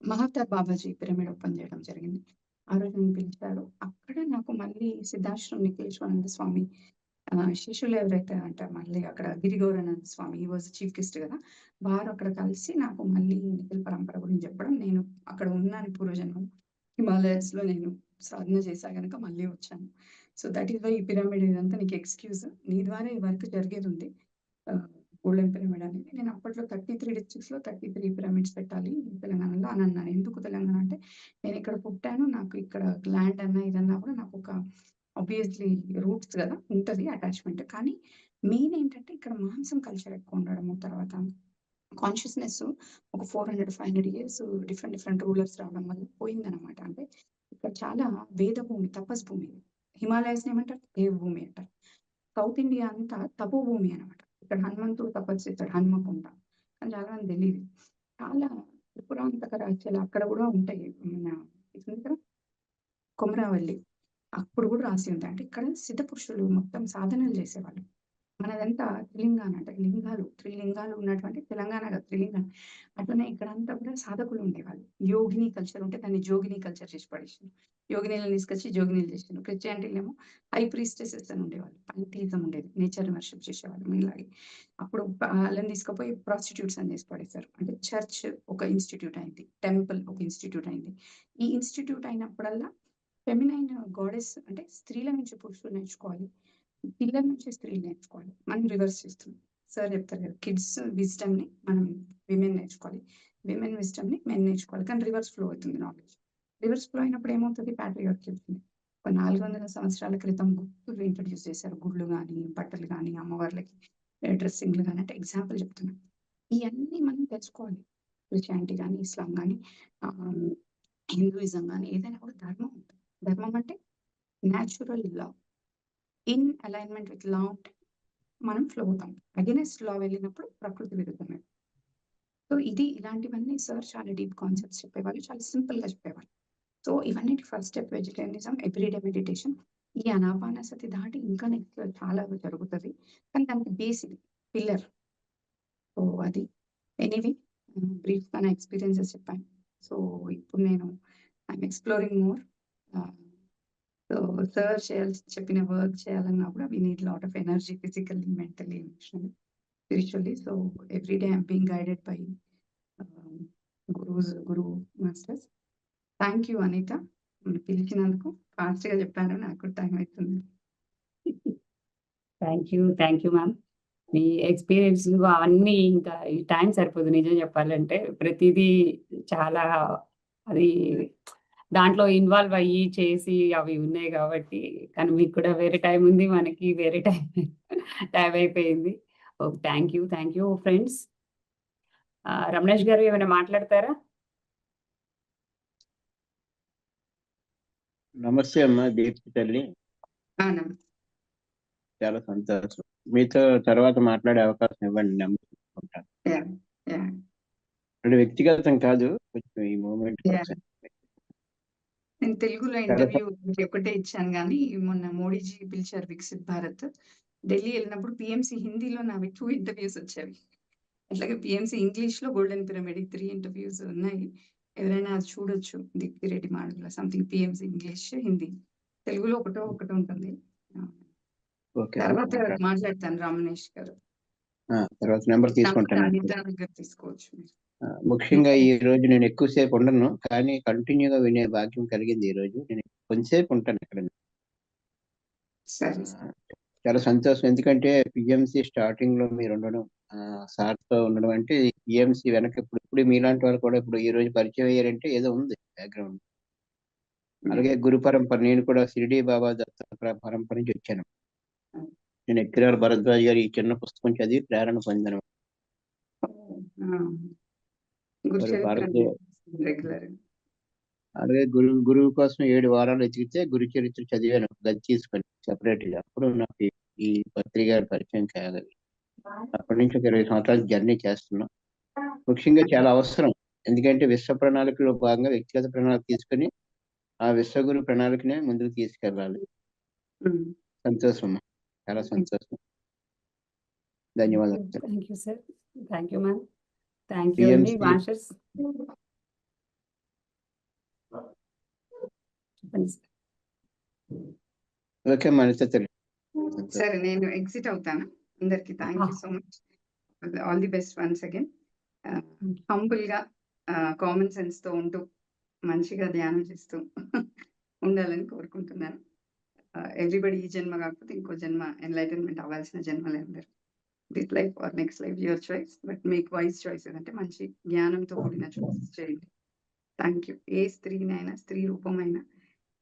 Speaker 2: మహాత్మా బాబాజీ పిరమిడ్ ఓపెన్ చేయడం జరిగింది. ఆ రోజు నన్ను పిలిచారు. అక్కడ నాకు మళ్ళీ సిద్ధాశ్రమం నిఖిలేశ్వరానంద స్వామి శిష్యులు ఎవరైతే అంటారు మళ్ళీ అక్కడ గిరి గౌరానంద స్వామి హి వాస్ చీఫ్ గెస్ట్ కదా! వారు అక్కడ కలిసి నాకు మళ్ళీ నిఖిల్ పరంపర గురించి చెప్పడం, నేను అక్కడ ఉన్నాను పూర్వజన్మలో. హిమాలయాస్‌లో నేను సాధన చేశా గనక మళ్ళీ వచ్చాను. సో, దట్ ఈస్ వై ఈ పిరమిడ్ ఇదంతా నీకు ఎక్స్‌క్యూజ్. నీ ద్వారా ఈ వర్క్ జరిగేదుంది. ఆహ్, గోల్డెన్ పిరమిడ్ అనేది. నేను అప్పట్లో 33 డిస్ట్రిక్ట్స్‌లో 33 పిరమిడ్స్ పెట్టాలి తెలంగాణలో అని అన్నాను. ఎందుకు తెలంగాణ అంటే, నేను ఇక్కడ పుట్టాను. నాకు ఇక్కడ ల్యాండ్ అన్నా, ఇదన్నా కూడా నాకు ఒక ఆబ్వియస్‌లీ రూట్స్ కదా! ఉంటది అటాచ్‌మెంట్. కానీ మెయిన్ ఏంటంటే, ఇక్కడ మాంసం కల్చర్ ఎక్కువ ఉండడము. తర్వాత కాన్షియస్‌నెస్ ఒక 400, 500 ఇయర్స్ డిఫరెంట్ రూలర్స్ రావడం వల్ల పోయిందనమాట. అంటే ఇక్కడ చాలా వేద భూమి, తపస్ భూమి. హిమాలయాస్‌ని ఏమంటారు? దేవ భూమి అంటారు. సౌత్ ఇండియా అంతా తపోభూమి అనమాట. ఇక్కడ హనుమంతుడు తపస్సు చేస్తాడు హన్మకొండ. కానీ చాలా మందికి తెలీదు. చాలా త్రిపురాంతక రాజ్యాలు అక్కడ కూడా ఉంటాయి. మన ఇది ఉంది కదా! కొమరావల్లి. అప్పుడు కూడా రాసి ఉంది. అంటే ఇక్కడ సిద్ధ పురుషులు మొత్తం సాధనలు చేసేవాళ్ళు. మనదంతా త్రిలింగాన అంటే లింగాలు, త్రిలింగాలు ఉన్నటువంటి తెలంగాణ కాదు త్రిలింగాలు. అట్లనే ఇక్కడంతా కూడా సాధకులు ఉండేవాళ్ళు. యోగిని కల్చర్ ఉంటే దాన్ని జోగిని కల్చర్ చేసి పడేసిండ్రు. యోగినీలను తీసుకొచ్చి జోగినీలు చేసిండ్రు. క్రిస్టియానిటీలేమో హై ప్రీస్టెసెస్ అని ఉండేవాళ్ళు. పంథియిజం ఉండేది. నేచర్‌ని వర్షిప్ చేసేవాళ్ళు మీలాగే. అప్పుడు వాళ్ళని తీసుకుపోయి ప్రాస్టిట్యూట్స్ అని చేసి పడేశారు. అంటే చర్చ్ ఒక ఇన్‌స్టిట్యూట్ అయింది. టెంపుల్ ఒక ఇన్‌స్టిట్యూట్ అయింది. ఈ ఇన్‌స్టిట్యూట్ అయినప్పుడల్లా ఫెమినైన్ గాడెస్ అంటే స్త్రీల నుంచి పురుషులు నేర్చుకోవాలి. పిల్లల నుంచి స్త్రీలు నేర్చుకోవాలి. మనం రివర్స్ చేస్తున్నాం. సార్ చెప్తారు కదా! కిడ్స్ విజ్డమ్‌ని మనం విమెన్ నేర్చుకోవాలి. విమెన్ విజ్డమ్‌ని మెన్ నేర్చుకోవాలి. కానీ రివర్స్ ఫ్లో అవుతుంది నాలెడ్జ్. రివర్స్ ఫ్లో అయినప్పుడు ఏమవుతది? ప్యాట్రియార్కీ అవుతుంది. ఒక 400 సంవత్సరాల క్రితం గుర్తులు ఇంట్రొడ్యూస్ చేశారు. గుడ్లు గాని, బట్టలు గాని, అమ్మవార్లకి డ్రెస్సింగ్‌లు గాని అంటే ఎగ్జాంపుల్ చెప్తున్నా. ఇయన్నీ మనం తెలుసుకోవాలి. క్రిస్టియానిటీ గాని, ఇస్లాం గాని, ఆహ్, హిందూయిజం గాని ఏదైనా కూడా ధర్మం ఉంటుంది. ధర్మం అంటే natural law. In alignment with law ఉంటే మనం ఫ్లో అవుతాం. అగైనెస్ట్ లా వెళ్ళినప్పుడు ప్రకృతి విరుద్ధమే. సో, ఇలాంటివన్నీ సార్ చాలా డీప్ కాన్సెప్ట్స్ చెప్పేవాళ్ళు. చాలా సింపుల్‌గా చెప్పేవాళ్ళు. సో, ఇవన్నిటి first step vegetarianism, everyday meditation. ఈ అనాపానసతి దాటి ఇంకా నెక్స్ట్ చాలా జరుగుతది. కానీ దానికి బేస్ ఇది. పిల్లర్. సో, అది. ఎనీవే బ్రీఫ్‌గా నా ఎక్స్‌పీరియన్సెస్ చెప్పాను. సో, ఇప్పుడు నేను I'm exploring more. Ah, so, sir చెప్పిన వర్క్ చేయాలన్నా కూడా we need lot of energy physically, mentally, emotionally, spiritually. So, every day I'm being guided by ah, guru masters. Thank you Anitha. నన్ను పిలిచినందుకు. ఫాస్ట్‌గా చెప్పాను. నాకు కూడా టైం అయితుంది.
Speaker 1: Thank you ma'am. మీ ఎక్స్‌పీరియన్స్‌లు అవన్నీ ఇంకా ఈ టైం సరిపోదు నిజం చెప్పాలంటే. ప్రతీదీ చాలా అది దాంట్లో ఇన్వాల్వ్ అయ్యి, చేసి అవి ఉన్నాయి గాబట్టి, కానీ మీకు కూడా వేరే టైం ఉంది. మనకి వేరే టైం అయిపోయింది. Oh! Thank you friends. Ramanesh గారు ఏమైనా మాట్లాడతారా?
Speaker 3: నమస్తే అమ్మా దీప్తి తల్లి.
Speaker 2: నమస్తే.
Speaker 3: చాలా సంతోషం. మీతో తర్వాత మాట్లాడే అవకాశం ఇవ్వండి. నమ్ముకుంటాను.
Speaker 2: యాహ్! యాహ్!
Speaker 3: అంటే వ్యక్తిగతం కాదు, కొంచెం ఈ మూమెంట్
Speaker 2: యాహ్!
Speaker 3: కోసం.
Speaker 2: నేను తెలుగులో
Speaker 3: చాలా
Speaker 2: ఇంటర్వ్యూ ఒకటే ఇచ్చాను గానీ, మొన్న మోడీజీ పిలిచారు వికసిత్ భారత్. ఢిల్లీ ఎళ్ళినప్పుడు పీఎంసీ హిందీలో నావి 2 ఇంటర్వ్యూస్ వచ్చేవి. అట్లాగే పీఎంసీ ఇంగ్లీష్‌లో గోల్డెన్ పిరమిడ్ 3 ఇంటర్వ్యూస్ ఉన్నాయి. ఎవరైనా అది చూడొచ్చు. దీప్తి రెడ్డి మాడల సంథింగ్ పీఎంసీ ఇంగ్లీష్, హిందీ. తెలుగులో ఒకటో ఉంటుంది.
Speaker 3: ఓకే.
Speaker 2: తర్వాత మాట్లాడతాను రమణేష్ గారు.
Speaker 3: తర్వాత నెంబర్
Speaker 2: నంబర్
Speaker 3: తీసుకుంటాను.
Speaker 2: అనిత దగ్గర తీసుకోవచ్చు మీరు.
Speaker 3: ముఖ్యంగా ఈ రోజు నేను ఎక్కువసేపు ఉండను, కానీ కంటిన్యూగా వినే భాగ్యం కలిగింది ఈ రోజు. నేను కొంతసేపు ఉంటాను ఇక్కడ.
Speaker 2: సరే.
Speaker 3: చాలా సంతోషం. ఎందుకంటే పిఎంసి స్టార్టింగ్ లో మీరు ఉండడం, సార్తో ఉండడం అంటే పిఎంసి వెనక ఇప్పుడు మీలాంటి వాళ్ళు కూడా ఇప్పుడు ఈ రోజు పరిచయం అయ్యారంటే ఏదో ఉంది బ్యాక్గ్రౌండ్. అలాగే గురు పరంపర, నేను కూడా షిరిడి బాబా దత్త పరంపర నుంచి వచ్చాను. నేను ఎక్కిరాల భరద్వాజ్ గారి ఈ చిన్న పుస్తకం చదివి ప్రేరణ పొందాను.
Speaker 2: రెగ్యులర్.
Speaker 3: అలాగే గురువు కోసం 7 వారాలు ఎతికితే గురు చరిత్ర చదివాను, గది తీసుకొని సెపరేట్ గా. అప్పుడు నాకు ఈ పత్రిక గారి పరిచయం కాగలి. అప్పటి నుంచి ఒక 20 సంవత్సరాలు జర్నీ చేస్తున్నాం. ముఖ్యంగా చాలా అవసరం. ఎందుకంటే విశ్వ ప్రణాళికలో భాగంగా వ్యక్తిగత ప్రణాళిక తీసుకొని ఆ విశ్వగురు ప్రణాళికనే ముందుకు తీసుకెళ్ళాలి. సంతోషం, చాలా సంతోషం. ధన్యవాదాలు.
Speaker 1: Thank you sir. Thank you ma'am. Thank you అండి మాస్టర్స్. చెప్పండి సార్.
Speaker 3: ఓకే అనిత తల్లి.
Speaker 2: సరే, నేను ఎగ్జిట్ అవుతాను. అందరికి thank you so much. All the best once again. Humble గా కామన్ సెన్స్ తో ఉంటూ మంచిగా ధ్యానం చేస్తూ ఉండాలని కోరుకుంటున్నాను. ఎవ్రీబడి ఈ జన్మ కాకపోతే ఇంకో జన్మ ఎన్లైటన్మెంట్ అవ్వాల్సిన జన్మలే అందరు. This life or next life, your choice, but make wise choices. అంటే మంచి జ్ఞానంతో కూడిన చాయిసెస్ చేయండి. Thank you. ఏ స్త్రీనైనా, స్త్రీ రూపమైనా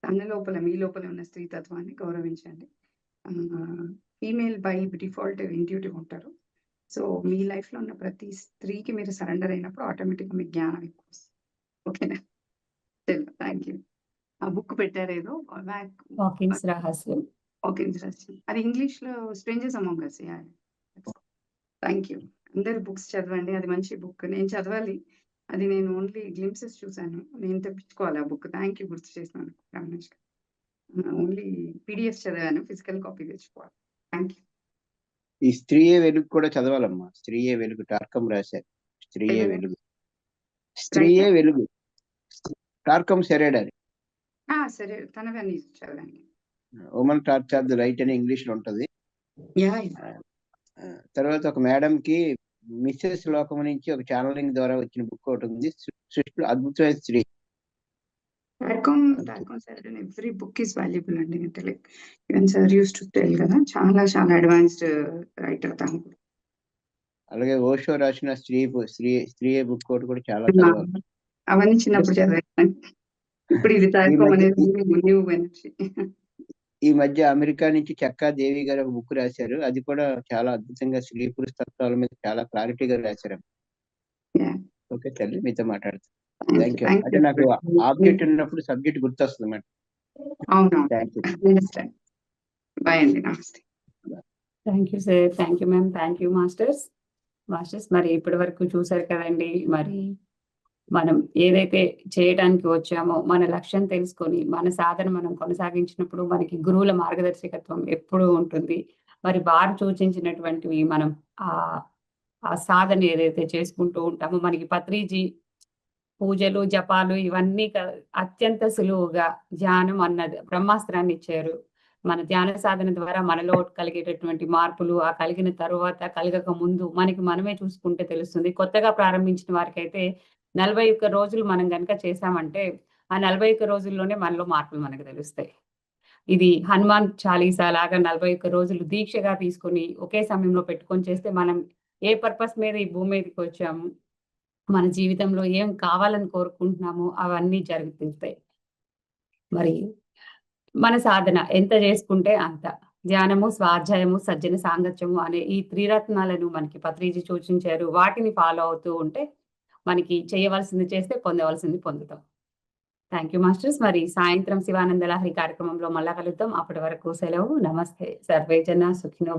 Speaker 2: తన లోపల, మీ లోపల ఉన్న స్త్రీ తత్వాన్ని గౌరవించండి. ఫీమేల్ బై డిఫాల్ట్ ఇంట్యూటివ్ ఉంటారు. సో మీ లైఫ్ లో ఉన్న ప్రతి స్త్రీకి మీరు సరెండర్ అయినప్పుడు ఆటోమేటిక్గా మీకు జ్ఞానం ఎక్కువ వస్తుంది. ఓకేనా? Thank you. ఆ బుక్ పెట్టారేదో
Speaker 1: వాకిన్స్ రహస్యం.
Speaker 2: ఓకే, అది ఇంగ్లీష్ లో strangers among us. Thank you. అందరు బుక్స్ చదవండి, అది మంచి బుక్. నేను చదవాలి, అది నేను ఓన్లీ గ్లింప్సెస్ చూసాను, నేను తెప్పించుకోవాలి ఆ బుక్. థ్యాంక్ యూ, గుర్తు చేసినాను రమేష్. ఓన్లీ పీడిఎఫ్ చదివాను, ఫిజికల్ కాపీ తెచ్చుకోవాలి. Thank you.
Speaker 3: ఈ స్త్రీయే వెలుగు కూడా చదవాలమ్మా. స్త్రీయే వెలుగు టార్కం రాశారు. స్త్రీయే వెలుగు, స్త్రీయే వెలుగు, టార్కం సెరేడారి.
Speaker 2: సరే, తనవన్నీ చదవండి.
Speaker 3: Women torch of the right అని ఇంగ్లీష్ లో ఉంటది. తర్వాత ఒక మేడం కి మిస్సెస్ లోకం నుంచి ఒక ఛానలింగ్ ద్వారా వచ్చిన బుక్ ఒకటి ఉంది, సృష్టి అద్భుతమైన స్త్రీ.
Speaker 2: ఎవ్రీ బుక్ ఈస్ వాల్యుబుల్ అండి. అంటే like even sir use to tell కదా, చాలా చాలా అడ్వాన్స్డ్ రైటర్ తను.
Speaker 3: అలాగే ఓషో రాసిన స్త్రీయే బుక్ ఒకటి కూడా చాలా చదవాలి.
Speaker 2: అవన్నీ చిన్నప్పుడు చదివాను. ఇప్పుడు ఇది తార్కం అనేది న్యూ ఎనర్జీ.
Speaker 3: ఈ మధ్య అమెరికా నుంచి చెక్కా దేవి గారు ఒక బుక్ రాశారు, అది కూడా చాలా అద్భుతంగా స్త్రీ పురుష తత్వాల మీద చాలా క్లారిటీగా రాశారు. ఓకే తల్లి, మీతో మాట్లాడతాను. Thank you. అంటే నాకు ఆబ్జెక్ట్ ఉన్నప్పుడు సబ్జెక్ట్ గుర్తొస్తుంది మేడం.
Speaker 2: అవును.
Speaker 3: Thank you.
Speaker 2: బాయ్ అండి, నమస్తే.
Speaker 1: Thank you sir, thank you ma'am, thank you masters. మరి ఇప్పటి వరకు చూసారు కదండి, మరి మనం ఏదైతే చేయడానికి వచ్చామో మన లక్ష్యం తెలుసుకొని మన సాధన మనం కొనసాగించినప్పుడు మనకి గురువుల మార్గదర్శకత్వం ఎప్పుడూ ఉంటుంది. మరి వారు సూచించినటువంటివి మనం ఆ సాధన ఏదైతే చేసుకుంటూ ఉంటామో, మనకి పత్రిజీ పూజలు జపాలు ఇవన్నీ అత్యంత సులువుగా ధ్యానం అన్నది బ్రహ్మాస్త్రాన్ని ఇచ్చారు. మన ధ్యాన సాధన ద్వారా మనలో కలిగేటటువంటి మార్పులు, ఆ కలిగిన తరువాత కలగక ముందు మనకి మనమే చూసుకుంటే తెలుస్తుంది. కొత్తగా ప్రారంభించిన వారికైతే 41 రోజులు మనం గనక చేశామంటే ఆ 41 రోజుల్లోనే మనలో మార్పులు మనకు తెలుస్తాయి. ఇది హనుమాన్ చాలీసా లాగా 41 రోజులు దీక్షగా తీసుకొని ఒకే సమయంలో పెట్టుకొని చేస్తే మనం ఏ పర్పస్ మీద ఈ భూమి మీదకి వచ్చాము, మన జీవితంలో ఏం కావాలని కోరుకుంటున్నామో అవన్నీ జరుగుతాయి. మరి మన సాధన ఎంత చేసుకుంటే అంత. ధ్యానము, స్వాధ్యాయము, సజ్జన సాంగత్యము అనే ఈ త్రిరత్నాలను మనకి పత్రిజీ సూచించారు. వాటిని ఫాలో అవుతూ ఉంటే మనకి చేయవలసింది చేస్తే పొందవలసింది పొందుతాం. Thank you masters. మరి సాయంత్రం శివానంద లహరి కార్యక్రమంలో మళ్ళా కలుద్దాం. అప్పటి వరకు సెలవు. నమస్తే. సర్వే జన సుఖినో